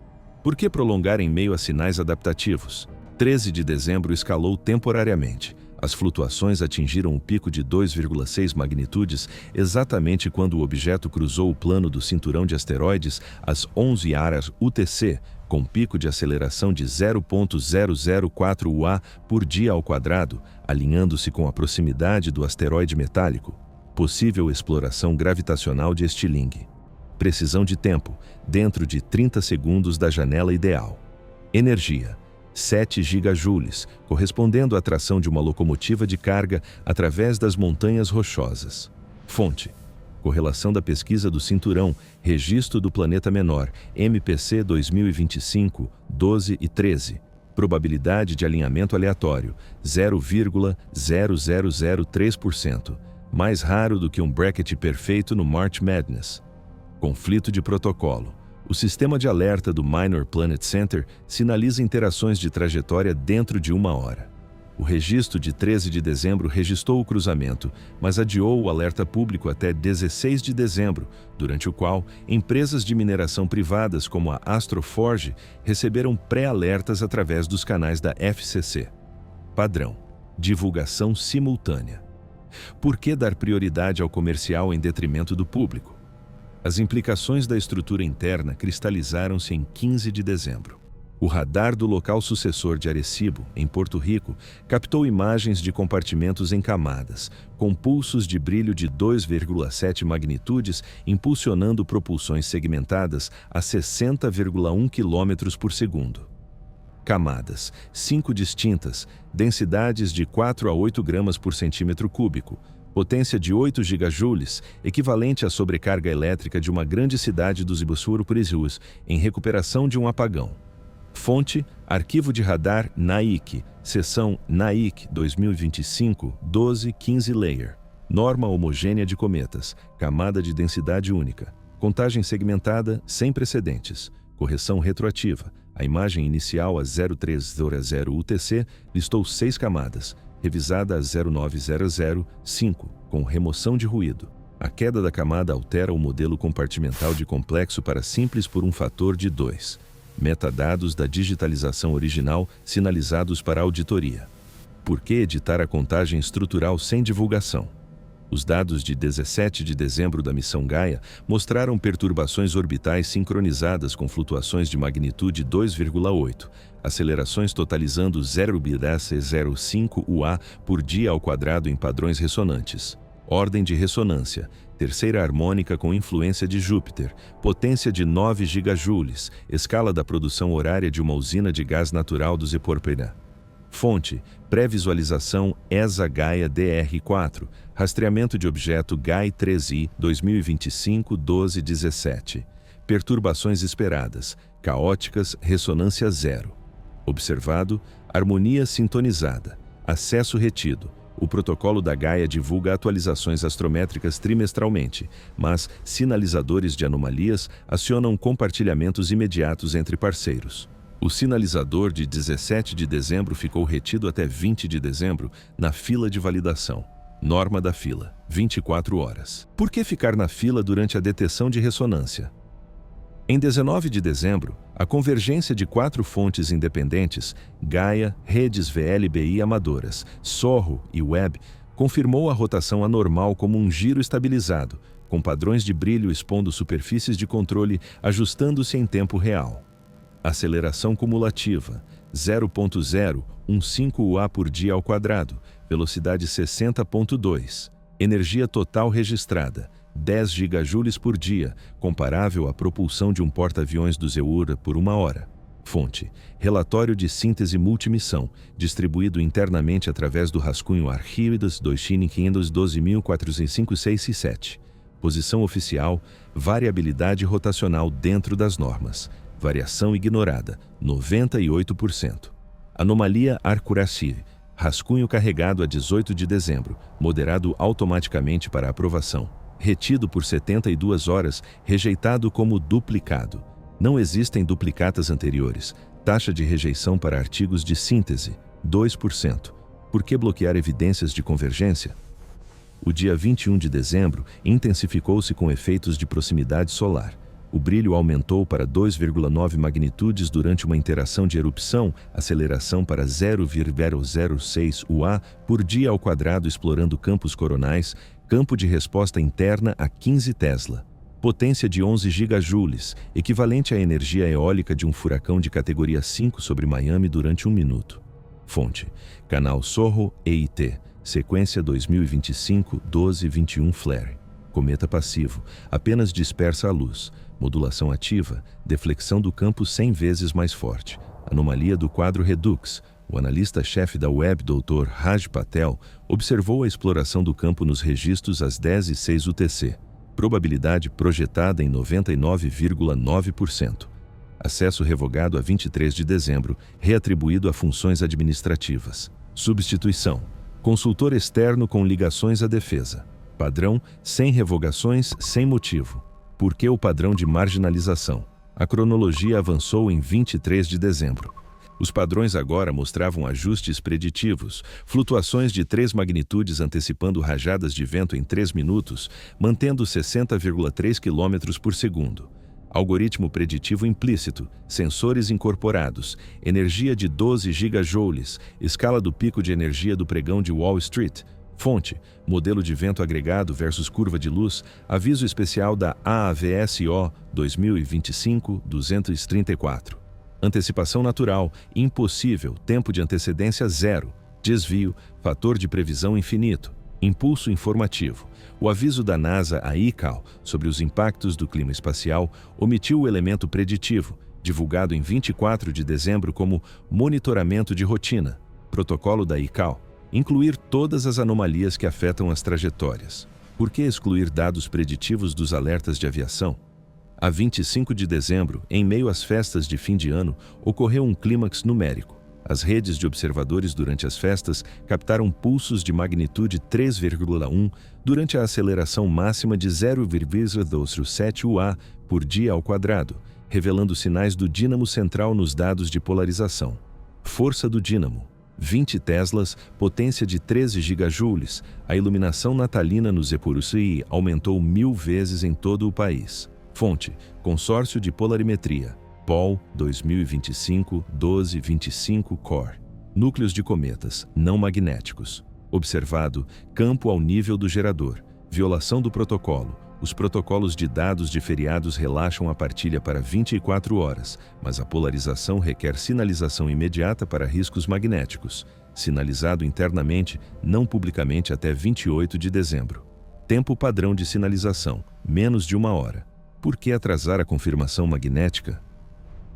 Por que prolongar em meio a sinais adaptativos? 13 de dezembro escalou temporariamente. As flutuações atingiram um pico de 2,6 magnitudes exatamente quando o objeto cruzou o plano do cinturão de asteroides às 11 horas UTC, com pico de aceleração de 0,004 UA por dia ao quadrado, alinhando-se com a proximidade do asteroide metálico. Possível exploração gravitacional de Stirling. Precisão de tempo, dentro de 30 segundos da janela ideal. Energia: 7 gigajoules, correspondendo à tração de uma locomotiva de carga através das montanhas rochosas. Fonte: Correlação da pesquisa do cinturão, registro do planeta menor, MPC 2025-12 e 13. Probabilidade de alinhamento aleatório, 0,0003%, mais raro do que um bracket perfeito no March Madness. Conflito de protocolo. O sistema de alerta do Minor Planet Center sinaliza interações de trajetória dentro de 1 hora. O registro de 13 de dezembro registrou o cruzamento, mas adiou o alerta público até 16 de dezembro, durante o qual empresas de mineração privadas como a Astroforge receberam pré-alertas através dos canais da FCC. Padrão: divulgação simultânea. Por que dar prioridade ao comercial em detrimento do público? As implicações da estrutura interna cristalizaram-se em 15 de dezembro. O radar do local sucessor de Arecibo, em Porto Rico, captou imagens de compartimentos em camadas, com pulsos de brilho de 2,7 magnitudes impulsionando propulsões segmentadas a 60,1 km por segundo. Camadas, 5 distintas, densidades de 4 a 8 gramas por centímetro cúbico, potência de 8 gigajoules, equivalente à sobrecarga elétrica de uma grande cidade dos Ibussurupurizus, em recuperação de um apagão. Fonte: Arquivo de Radar NAIC, seção NAIC 2025-12-15 Layer. Norma homogênea de cometas, camada de densidade única. Contagem segmentada, sem precedentes. Correção retroativa. A imagem inicial a 0300 UTC listou 6 camadas, revisada a 09005, com remoção de ruído. A queda da camada altera o modelo compartimental de complexo para simples por um fator de 2. Metadados da digitalização original sinalizados para auditoria. por que editar a contagem estrutural sem divulgação? Os dados de 17 de dezembro da missão Gaia mostraram perturbações orbitais sincronizadas com flutuações de magnitude 2,8, acelerações totalizando 0,05 UA por dia ao quadrado em padrões ressonantes. Ordem de ressonância, terceira harmônica com influência de Júpiter, potência de 9 gigajoules, escala da produção horária de uma usina de gás natural do Zeporpeira. Fonte: pré-visualização ESA Gaia DR4, rastreamento de objeto GAI 3I 2025-12-17. Perturbações esperadas, caóticas, ressonância zero. Observado, harmonia sintonizada, acesso retido. O protocolo da Gaia divulga atualizações astrométricas trimestralmente, mas sinalizadores de anomalias acionam compartilhamentos imediatos entre parceiros. O sinalizador de 17 de dezembro ficou retido até 20 de dezembro na fila de validação. Norma da fila: 24 horas. Por que ficar na fila durante a detecção de ressonância? Em 19 de dezembro, a convergência de 4 fontes independentes, Gaia, redes VLBI amadoras, SOHO e Webb, confirmou a rotação anormal como um giro estabilizado, com padrões de brilho expondo superfícies de controle ajustando-se em tempo real. Aceleração cumulativa, 0,015 UA por dia ao quadrado, velocidade 60,2. Energia total registrada, 10 gigajoules por dia, comparável à propulsão de um porta-aviões do Zeura por 1 hora. Fonte: relatório de síntese multimissão, distribuído internamente através do rascunho Arquímedes 2512.456-7. Posição oficial: variabilidade rotacional dentro das normas. Variação ignorada, 98%. Anomalia Arcuraci, rascunho carregado a 18 de dezembro, moderado automaticamente para aprovação. Retido por 72 horas, rejeitado como duplicado. Não existem duplicatas anteriores. Taxa de rejeição para artigos de síntese, 2%. Por que bloquear evidências de convergência? O dia 21 de dezembro intensificou-se com efeitos de proximidade solar. O brilho aumentou para 2,9 magnitudes durante uma interação de erupção, aceleração para 0,006 UA por dia ao quadrado explorando campos coronais, campo de resposta interna a 15 Tesla. Potência de 11 gigajoules, equivalente à energia eólica de um furacão de categoria 5 sobre Miami durante 1 minuto. Fonte: canal SOHO EIT, sequência 2025-12-21 Flare. Cometa passivo, apenas dispersa a luz. Modulação ativa, deflexão do campo 100 vezes mais forte. Anomalia do quadro Redux. O analista-chefe da Webb, Dr. Raj Patel, observou a exploração do campo nos registros às 10h06 UTC. Probabilidade projetada em 99,9%. Acesso revogado a 23 de dezembro, reatribuído a funções administrativas. Substituição. Consultor externo com ligações à defesa. Padrão: sem revogações, sem motivo. Por que o padrão de marginalização? A cronologia avançou em 23 de dezembro. Os padrões agora mostravam ajustes preditivos, flutuações de 3 magnitudes antecipando rajadas de vento em 3 minutos, mantendo 60,3 km por segundo. Algoritmo preditivo implícito, sensores incorporados, energia de 12 gigajoules, escala do pico de energia do pregão de Wall Street. Fonte: modelo de vento agregado versus curva de luz, aviso especial da AAVSO 2025-234. Antecipação natural, impossível, tempo de antecedência zero, desvio, fator de previsão infinito, impulso informativo. O aviso da NASA à ICAO sobre os impactos do clima espacial omitiu o elemento preditivo, divulgado em 24 de dezembro como monitoramento de rotina. Protocolo da ICAO: incluir todas as anomalias que afetam as trajetórias. Por que excluir dados preditivos dos alertas de aviação? A 25 de dezembro, em meio às festas de fim de ano, ocorreu um clímax numérico. As redes de observadores durante as festas captaram pulsos de magnitude 3,1 durante a aceleração máxima de 0,07 UA por dia ao quadrado, revelando sinais do dínamo central nos dados de polarização. Força do dínamo: 20 Teslas, potência de 13 gigajoules. A iluminação natalina no Zepuruci aumentou 1000 vezes em todo o país. Fonte: Consórcio de Polarimetria, POL 2025-12-25 Core. Núcleos de cometas, não magnéticos. Observado, campo ao nível do gerador. Violação do protocolo. Os protocolos de dados de feriados relaxam a partilha para 24 horas, mas a polarização requer sinalização imediata para riscos magnéticos. Sinalizado internamente, não publicamente até 28 de dezembro. Tempo padrão de sinalização, menos de 1 hora. Por que atrasar a confirmação magnética?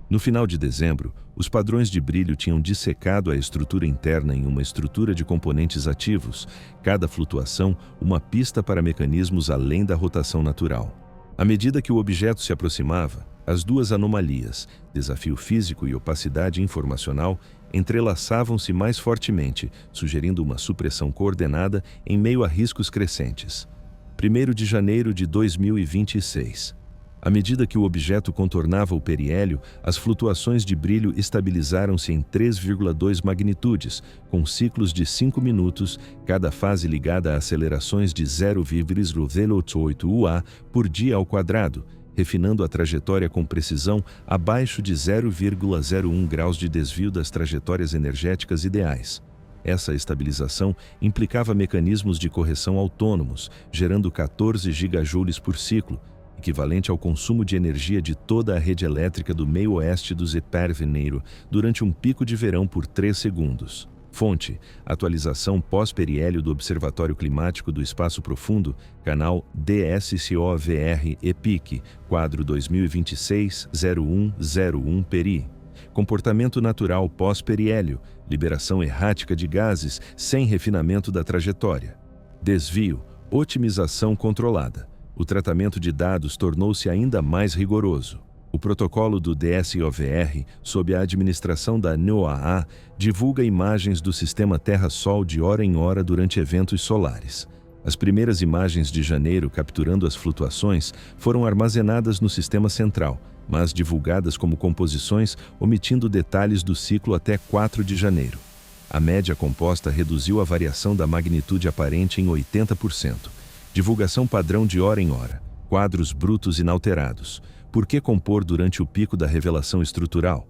No final de dezembro, os padrões de brilho tinham dissecado a estrutura interna em uma estrutura de componentes ativos, cada flutuação uma pista para mecanismos além da rotação natural. À medida que o objeto se aproximava, as duas anomalias, desafio físico e opacidade informacional, entrelaçavam-se mais fortemente, sugerindo uma supressão coordenada em meio a riscos crescentes. 1º de janeiro de 2026. À medida que o objeto contornava o periélio, as flutuações de brilho estabilizaram-se em 3,2 magnitudes, com ciclos de 5 minutos, cada fase ligada a acelerações de 0,08 UA por dia ao quadrado, refinando a trajetória com precisão abaixo de 0,01 graus de desvio das trajetórias energéticas ideais. Essa estabilização implicava mecanismos de correção autônomos, gerando 14 gigajoules por ciclo, equivalente ao consumo de energia de toda a rede elétrica do meio oeste do Zepervineiro durante um pico de verão por 3 segundos. Fonte: atualização pós-periélio do Observatório Climático do Espaço Profundo, canal DSCOVR-EPIC, quadro 2026-0101 Peri. Comportamento natural pós-periélio, liberação errática de gases sem refinamento da trajetória. Desvio, otimização controlada. O tratamento de dados tornou-se ainda mais rigoroso. O protocolo do DSOVR, sob a administração da NOAA, divulga imagens do sistema Terra-Sol de hora em hora durante eventos solares. As primeiras imagens de janeiro capturando as flutuações foram armazenadas no sistema central, mas divulgadas como composições, omitindo detalhes do ciclo até 4 de janeiro. A média composta reduziu a variação da magnitude aparente em 80%. Divulgação padrão de hora em hora. Quadros brutos inalterados. Por que compor durante o pico da revelação estrutural?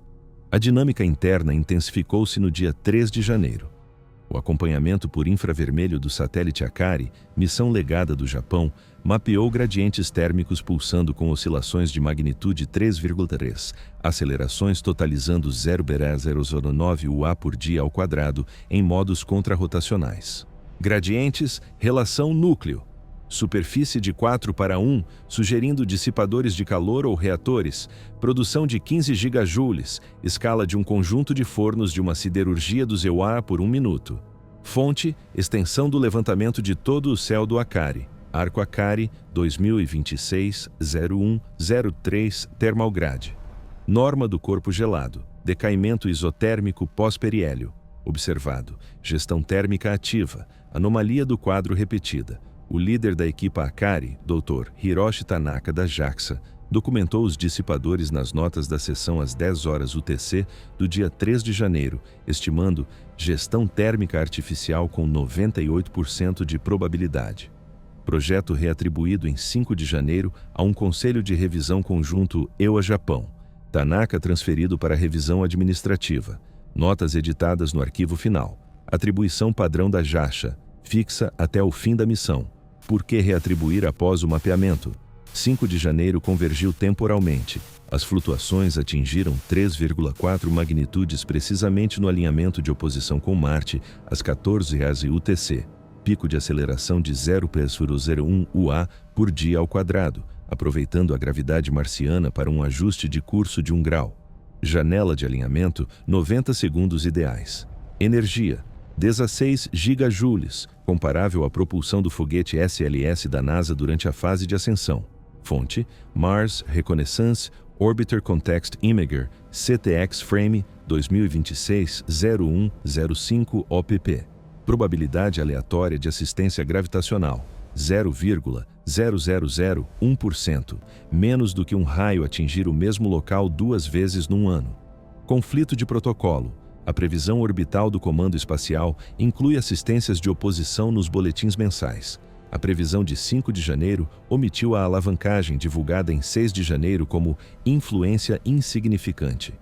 A dinâmica interna intensificou-se no dia 3 de janeiro. O acompanhamento por infravermelho do satélite Akari, missão legada do Japão, mapeou gradientes térmicos pulsando com oscilações de magnitude 3,3, acelerações totalizando 0,009 UA por dia ao quadrado em modos contrarrotacionais. Gradientes, relação núcleo. Superfície de 4:1, sugerindo dissipadores de calor ou reatores, produção de 15 gigajoules, escala de um conjunto de fornos de uma siderurgia do EUA por 1 minuto. Fonte: extensão do levantamento de todo o céu do Akari. Arco Akari, 2026-0103 Thermalgrade. Norma do corpo gelado. Decaimento isotérmico pós-periélio. Observado. Gestão térmica ativa. Anomalia do quadro repetida. O líder da equipa Akari, Dr. Hiroshi Tanaka da JAXA, documentou os dissipadores nas notas da sessão às 10 horas UTC do dia 3 de janeiro, estimando gestão térmica artificial com 98% de probabilidade. Projeto reatribuído em 5 de janeiro a um Conselho de Revisão Conjunto EUA-Japão. Tanaka transferido para revisão administrativa. Notas editadas no arquivo final. Atribuição padrão da JAXA, fixa até o fim da missão. Por que reatribuir após o mapeamento? 5 de janeiro convergiu temporalmente. As flutuações atingiram 3,4 magnitudes precisamente no alinhamento de oposição com Marte, às 14h UTC. Pico de aceleração de 0,01 UA por dia ao quadrado, aproveitando a gravidade marciana para um ajuste de curso de 1 grau. Janela de alinhamento, 90 segundos ideais. Energia: 16 gigajoules, comparável à propulsão do foguete SLS da NASA durante a fase de ascensão. Fonte: Mars Reconnaissance Orbiter Context Imager, CTX Frame, 2026-0105 OPP. Probabilidade aleatória de assistência gravitacional: 0,0001%, menos do que um raio atingir o mesmo local 2 vezes num ano. Conflito de protocolo. A previsão orbital do Comando Espacial inclui assistências de oposição nos boletins mensais. A previsão de 5 de janeiro omitiu a alavancagem divulgada em 6 de janeiro como influência insignificante.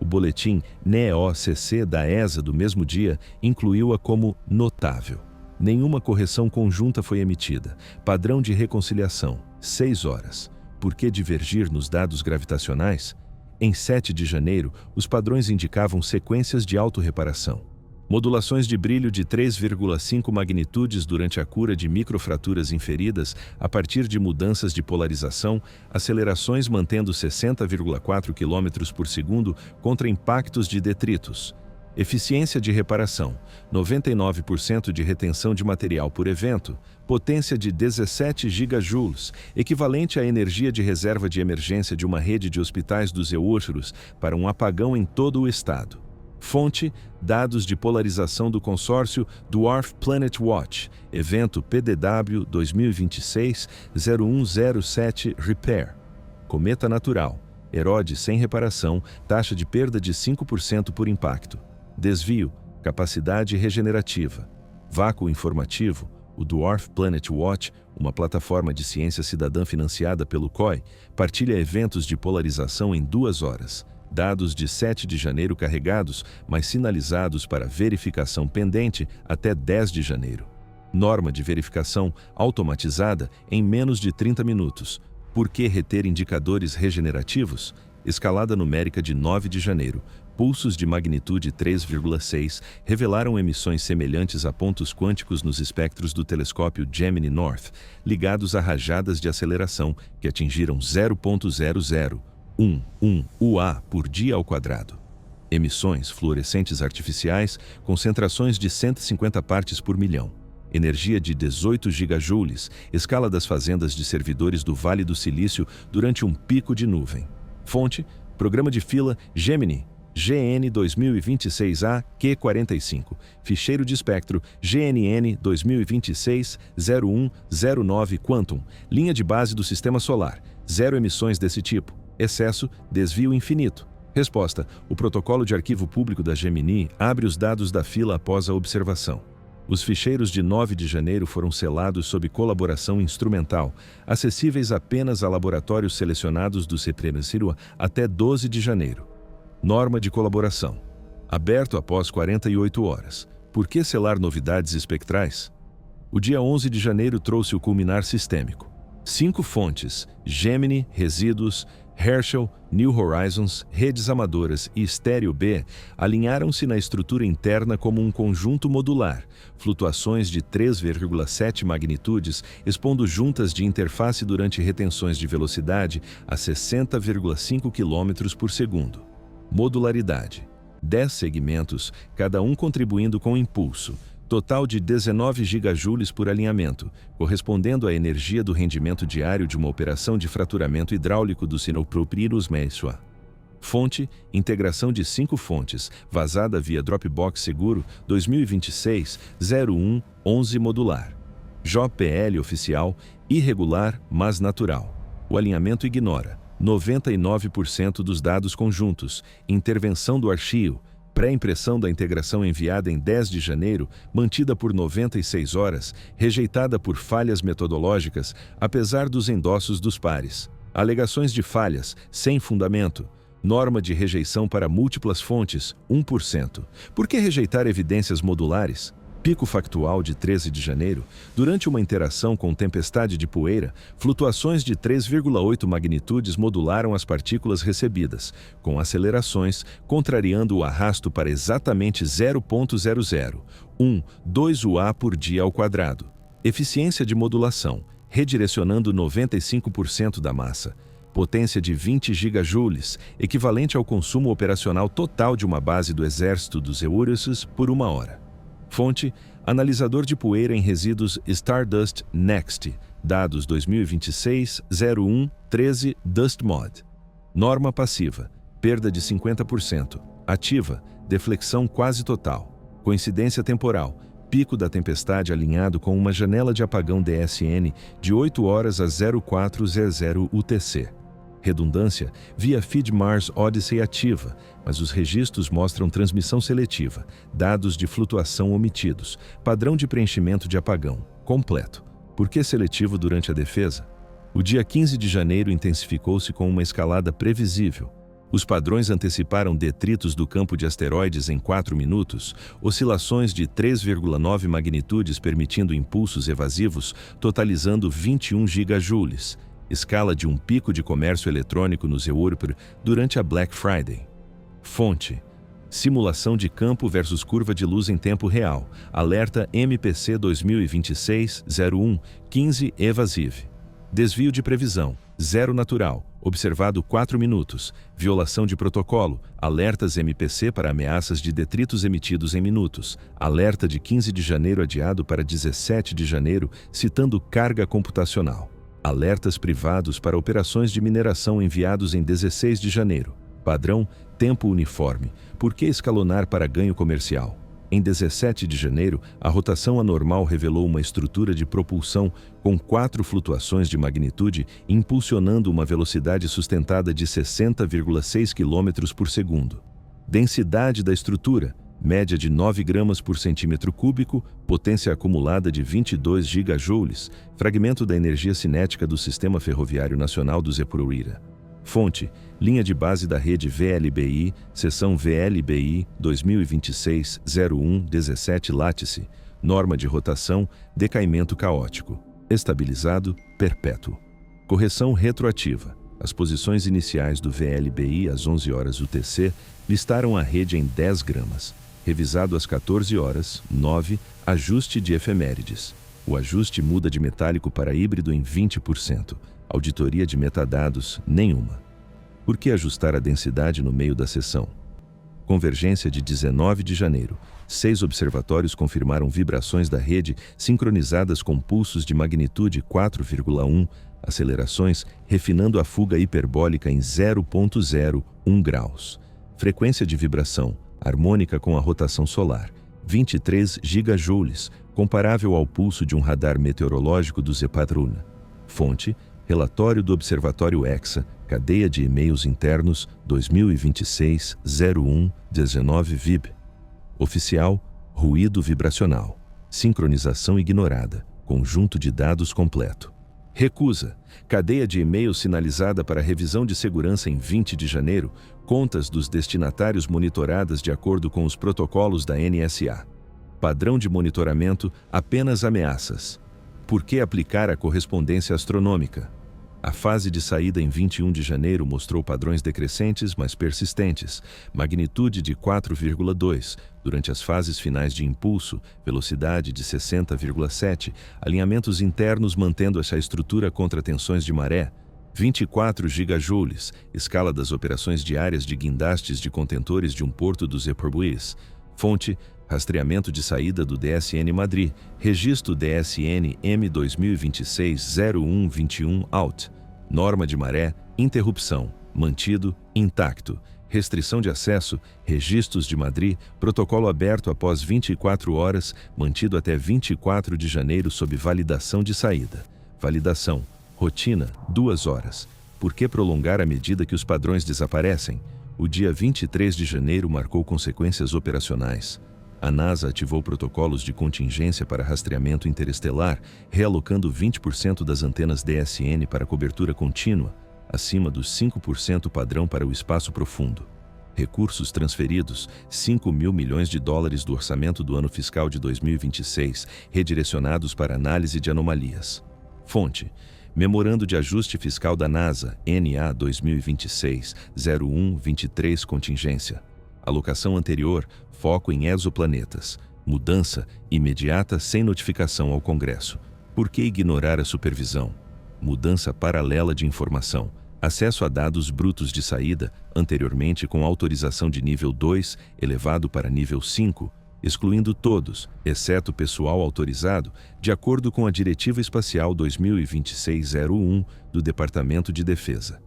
O boletim NEOCC da ESA do mesmo dia incluiu-a como notável. Nenhuma correção conjunta foi emitida. Padrão de reconciliação, 6 horas. Por que divergir nos dados gravitacionais? Em 7 de janeiro, os padrões indicavam sequências de autorreparação. Modulações de brilho de 3,5 magnitudes durante a cura de microfraturas inferidas a partir de mudanças de polarização, acelerações mantendo 60,4 km por segundo contra impactos de detritos. Eficiência de reparação, 99% de retenção de material por evento, potência de 17 gigajoules, equivalente à energia de reserva de emergência de uma rede de hospitais dos Eorchurus para um apagão em todo o estado. Fonte: dados de polarização do consórcio Dwarf Planet Watch, evento PDW 2026-0107 Repair. Cometa natural, erode sem reparação, taxa de perda de 5% por impacto. Desvio, capacidade regenerativa. Vácuo informativo, o Dwarf Planet Watch, uma plataforma de ciência cidadã financiada pelo COI, partilha eventos de polarização em 2 horas. Dados de 7 de janeiro carregados, mas sinalizados para verificação pendente até 10 de janeiro. Norma de verificação automatizada em menos de 30 minutos. Por que reter indicadores regenerativos? Escalada numérica de 9 de janeiro. Pulsos de magnitude 3,6 revelaram emissões semelhantes a pontos quânticos nos espectros do telescópio Gemini North, ligados a rajadas de aceleração que atingiram 0,0011 UA por dia ao quadrado. Emissões fluorescentes artificiais, concentrações de 150 partes por milhão. Energia de 18 gigajoules, escala das fazendas de servidores do Vale do Silício durante um pico de nuvem. Fonte: programa de fila Gemini, GN 2026A Q45, ficheiro de espectro GNN 2026-0109 Quantum, linha de base do Sistema Solar, 0 emissões desse tipo. Excesso, desvio infinito. Resposta: o protocolo de arquivo público da Gemini abre os dados da fila após a observação. Os ficheiros de 9 de janeiro foram selados sob colaboração instrumental, acessíveis apenas a laboratórios selecionados do CEPREM-CIRUA até 12 de janeiro. Norma de colaboração. Aberto após 48 horas. Por que selar novidades espectrais? O dia 11 de janeiro trouxe o culminar sistêmico. 5 fontes: Gemini, resíduos, Herschel, New Horizons, redes amadoras e Estéreo B alinharam-se na estrutura interna como um conjunto modular, flutuações de 3,7 magnitudes expondo juntas de interface durante retenções de velocidade a 60,5 km por segundo. Modularidade: 10 segmentos, cada um contribuindo com impulso. Total de 19 gigajoules por alinhamento, correspondendo à energia do rendimento diário de uma operação de fraturamento hidráulico do Sinopropyrus Mensua. Fonte: integração de 5 fontes, vazada via Dropbox Seguro 2026-0111 modular. JPL oficial, irregular, mas natural. O alinhamento ignora 99% dos dados conjuntos. Intervenção do archivo. Pré-impressão da integração enviada em 10 de janeiro, mantida por 96 horas, rejeitada por falhas metodológicas, apesar dos endossos dos pares. Alegações de falhas, sem fundamento. Norma de rejeição para múltiplas fontes, 1%. Por que rejeitar evidências modulares? Pico factual de 13 de janeiro, durante uma interação com tempestade de poeira, flutuações de 3,8 magnitudes modularam as partículas recebidas, com acelerações, contrariando o arrasto para exatamente 0,0012 UA por dia ao quadrado. Eficiência de modulação, redirecionando 95% da massa. Potência de 20 gigajoules, equivalente ao consumo operacional total de uma base do Exército dos Eorchurus por 1 hora. Fonte: analisador de poeira em resíduos Stardust Next, dados 2026-01-13 DustMod. Norma passiva, perda de 50%. Ativa, deflexão quase total. Coincidência temporal, pico da tempestade alinhado com uma janela de apagão DSN de 8 horas a 0400 UTC. Redundância via FeedMars Odyssey ativa, mas os registros mostram transmissão seletiva, dados de flutuação omitidos, padrão de preenchimento de apagão, completo. Por que seletivo durante a defesa? O dia 15 de janeiro intensificou-se com uma escalada previsível. Os padrões anteciparam detritos do campo de asteroides em 4 minutos, oscilações de 3,9 magnitudes permitindo impulsos evasivos, totalizando 21 gigajoules, escala de um pico de comércio eletrônico no Zeurper durante a Black Friday. Fonte: simulação de campo versus curva de luz em tempo real, alerta MPC 2026-01-15 evasive. Desvio de previsão, 0 natural, observado 4 minutos, violação de protocolo, alertas MPC para ameaças de detritos emitidos em minutos, alerta de 15 de janeiro adiado para 17 de janeiro, citando carga computacional. Alertas privados para operações de mineração enviados em 16 de janeiro. Padrão, tempo uniforme. Por que escalonar para ganho comercial? Em 17 de janeiro, a rotação anormal revelou uma estrutura de propulsão com 4 flutuações de magnitude impulsionando uma velocidade sustentada de 60,6 km por segundo. Densidade da estrutura, média de 9 gramas por centímetro cúbico, potência acumulada de 22 gigajoules, fragmento da energia cinética do Sistema Ferroviário Nacional do Zaporizhzhia. Fonte: linha de base da rede VLBI, seção VLBI 2026-01-17 látice, norma de rotação, decaimento caótico, estabilizado, perpétuo. Correção retroativa. As posições iniciais do VLBI às 11 horas UTC listaram a rede em 10 gramas. Revisado às 14 horas, 9, ajuste de efemérides. O ajuste muda de metálico para híbrido em 20%. Auditoria de metadados, nenhuma. Por que ajustar a densidade no meio da sessão? Convergência de 19 de janeiro. 6 observatórios confirmaram vibrações da rede sincronizadas com pulsos de magnitude 4,1, acelerações, refinando a fuga hiperbólica em 0,01 graus. Frequência de vibração, harmônica com a rotação solar, 23 gigajoules, comparável ao pulso de um radar meteorológico do Zepadruna. Fonte: relatório do Observatório EXA, cadeia de e-mails internos 2026-01-19 VIB. Oficial: ruído vibracional. Sincronização ignorada. Conjunto de dados completo. Recusa. Cadeia de e-mails sinalizada para revisão de segurança em 20 de janeiro. Contas dos destinatários monitoradas de acordo com os protocolos da NSA. Padrão de monitoramento: apenas ameaças. Por que aplicar a correspondência astronômica? A fase de saída em 21 de janeiro mostrou padrões decrescentes, mas persistentes, magnitude de 4,2, durante as fases finais de impulso, velocidade de 60,7, alinhamentos internos mantendo essa estrutura contra tensões de maré, 24 gigajoules, escala das operações diárias de guindastes de contentores de um porto do Zeporbuís. Fonte: rastreamento de saída do DSN Madrid, registro DSN M 2026-01-21 out, norma de maré, interrupção, mantido, intacto, restrição de acesso, registros de Madrid, protocolo aberto após 24 horas, mantido até 24 de janeiro sob validação de saída. Validação, rotina, 2 horas. Por que prolongar à medida que os padrões desaparecem? O dia 23 de janeiro marcou consequências operacionais. A NASA ativou protocolos de contingência para rastreamento interestelar, realocando 20% das antenas DSN para cobertura contínua, acima dos 5% padrão para o espaço profundo. Recursos transferidos: 5 mil milhões de dólares do orçamento do ano fiscal de 2026, redirecionados para análise de anomalias. Fonte: Memorando de Ajuste Fiscal da NASA, NA 2026-01-23 Contingência. Alocação anterior, foco em exoplanetas. Mudança imediata sem notificação ao Congresso. Por que ignorar a supervisão? Mudança paralela de informação. Acesso a dados brutos de saída, anteriormente com autorização de nível 2, elevado para nível 5, excluindo todos, exceto pessoal autorizado, de acordo com a Diretiva Espacial 2026-01 do Departamento de Defesa.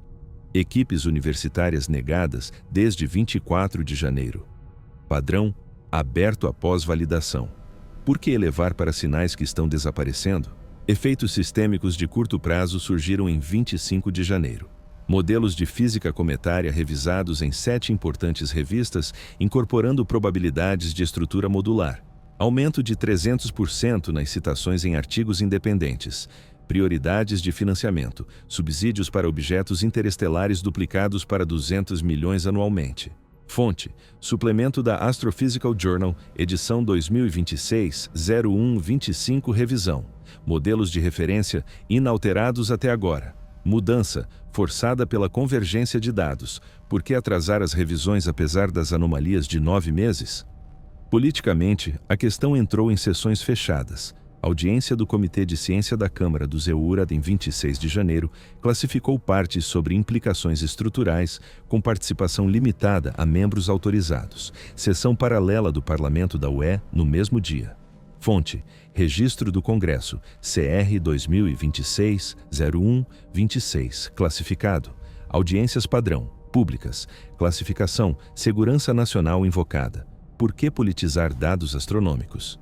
Equipes universitárias negadas desde 24 de janeiro. Padrão: aberto após validação. Por que elevar para sinais que estão desaparecendo? Efeitos sistêmicos de curto prazo surgiram em 25 de janeiro. Modelos de física cometária revisados em 7 importantes revistas, incorporando probabilidades de estrutura modular. Aumento de 300% nas citações em artigos independentes. Prioridades de financiamento. Subsídios para objetos interestelares duplicados para 200 milhões anualmente. Fonte: suplemento da Astrophysical Journal, edição 2026, 01-25 revisão. Modelos de referência inalterados até agora. Mudança, forçada pela convergência de dados. Por que atrasar as revisões apesar das anomalias de 9 meses? Politicamente, a questão entrou em sessões fechadas. A audiência do Comitê de Ciência da Câmara dos EURAD em 26 de janeiro classificou partes sobre implicações estruturais, com participação limitada a membros autorizados. Sessão paralela do Parlamento da UE no mesmo dia. Fonte: Registro do Congresso, CR 2026-01-26, classificado. Audiências padrão, públicas. Classificação: Segurança Nacional invocada. Por que politizar dados astronômicos?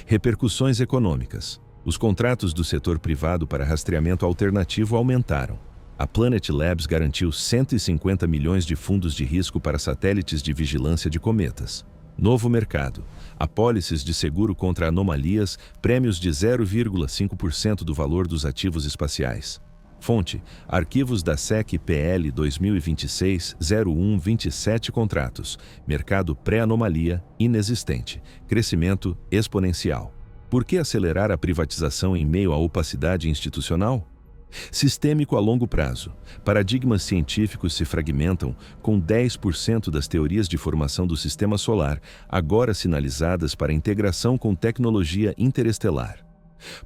Repercussões econômicas. Os contratos do setor privado para rastreamento alternativo aumentaram. A Planet Labs garantiu 150 milhões de fundos de risco para satélites de vigilância de cometas. Novo mercado. Apólices de seguro contra anomalias, prêmios de 0,5% do valor dos ativos espaciais. Fonte: arquivos da SEC PL 2026-01-27 contratos. Mercado pré-anomalia, inexistente. Crescimento exponencial. Por que acelerar a privatização em meio à opacidade institucional? Sistêmico a longo prazo. Paradigmas científicos se fragmentam, com 10% das teorias de formação do Sistema Solar agora sinalizadas para integração com tecnologia interestelar.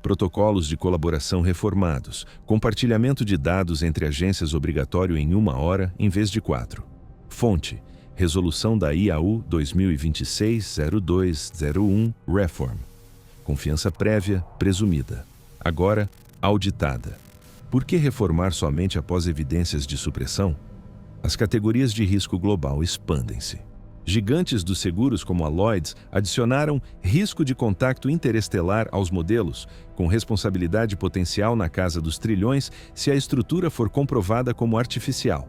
Protocolos de colaboração reformados. Compartilhamento de dados entre agências obrigatório em 1 hora em vez de 4. Fonte: Resolução da IAU 2026-02-01 Reform. Confiança prévia, presumida. Agora, auditada. Por que reformar somente após evidências de supressão? As categorias de risco global expandem-se. Gigantes dos seguros como a Lloyds adicionaram risco de contacto interestelar aos modelos, com responsabilidade potencial na casa dos trilhões se a estrutura for comprovada como artificial.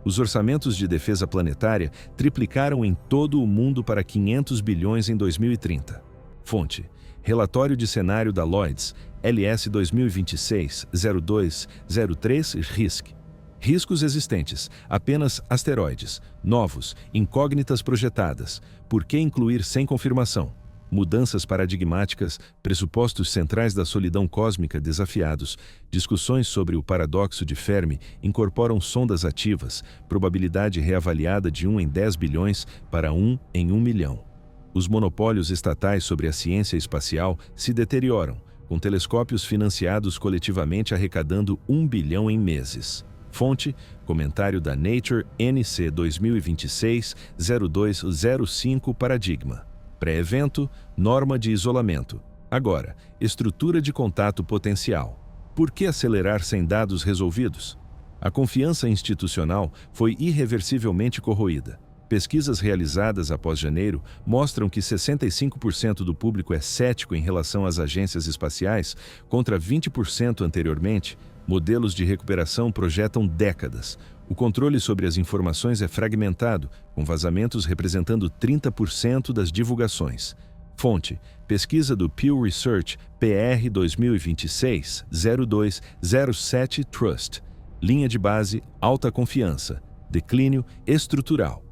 Os orçamentos de defesa planetária triplicaram em todo o mundo para 500 bilhões em 2030. Fonte: Relatório de cenário da Lloyds, LS 2026-02-03 RISC. Riscos existentes, apenas asteroides, novos, incógnitas projetadas. Por que incluir sem confirmação? Mudanças paradigmáticas, pressupostos centrais da solidão cósmica desafiados, discussões sobre o paradoxo de Fermi incorporam sondas ativas, probabilidade reavaliada de 1 em 10 bilhões para 1 em 1 milhão. Os monopólios estatais sobre a ciência espacial se deterioram, com telescópios financiados coletivamente arrecadando 1 bilhão em meses. Fonte: comentário da Nature NC 2026-02-05 Paradigma. Pré-evento, norma de isolamento. Agora, estrutura de contato potencial. Por que acelerar sem dados resolvidos? A confiança institucional foi irreversivelmente corroída. Pesquisas realizadas após janeiro mostram que 65% do público é cético em relação às agências espaciais, contra 20% anteriormente. Modelos de recuperação projetam décadas. O controle sobre as informações é fragmentado, com vazamentos representando 30% das divulgações. Fonte: pesquisa do Pew Research PR 2026-02-07 Trust. Linha de base: alta confiança. Declínio estrutural.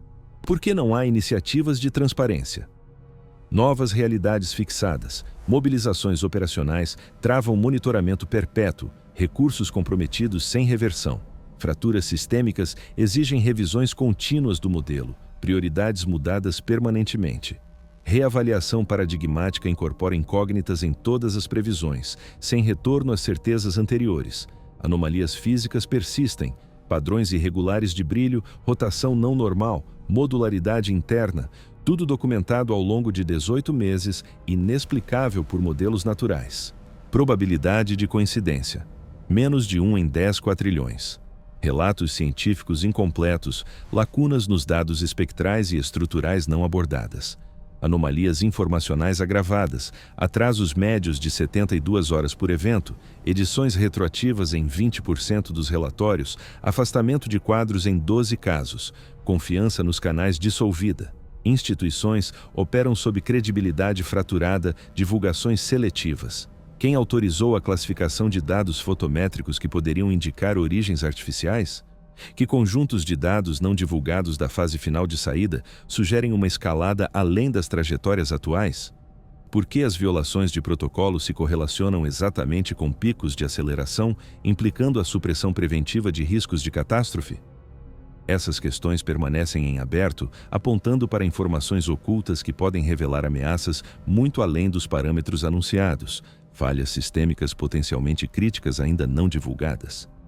Por que não há iniciativas de transparência? Novas realidades fixadas, mobilizações operacionais travam monitoramento perpétuo, recursos comprometidos sem reversão. Fraturas sistêmicas exigem revisões contínuas do modelo, prioridades mudadas permanentemente. Reavaliação paradigmática incorpora incógnitas em todas as previsões, sem retorno às certezas anteriores. Anomalias físicas persistem, padrões irregulares de brilho, rotação não normal, modularidade interna, tudo documentado ao longo de 18 meses, inexplicável por modelos naturais. Probabilidade de coincidência: menos de 1 em 10 quatrilhões. Relatos científicos incompletos, lacunas nos dados espectrais e estruturais não abordadas. Anomalias informacionais agravadas, atrasos médios de 72 horas por evento, edições retroativas em 20% dos relatórios, afastamento de quadros em 12 casos, confiança nos canais dissolvida. Instituições operam sob credibilidade fraturada, divulgações seletivas. Quem autorizou a classificação de dados fotométricos que poderiam indicar origens artificiais? Que conjuntos de dados não divulgados da fase final de saída sugerem uma escalada além das trajetórias atuais? Por que as violações de protocolo se correlacionam exatamente com picos de aceleração, implicando a supressão preventiva de riscos de catástrofe? Essas questões permanecem em aberto, apontando para informações ocultas que podem revelar ameaças muito além dos parâmetros anunciados, falhas sistêmicas potencialmente críticas ainda não divulgadas.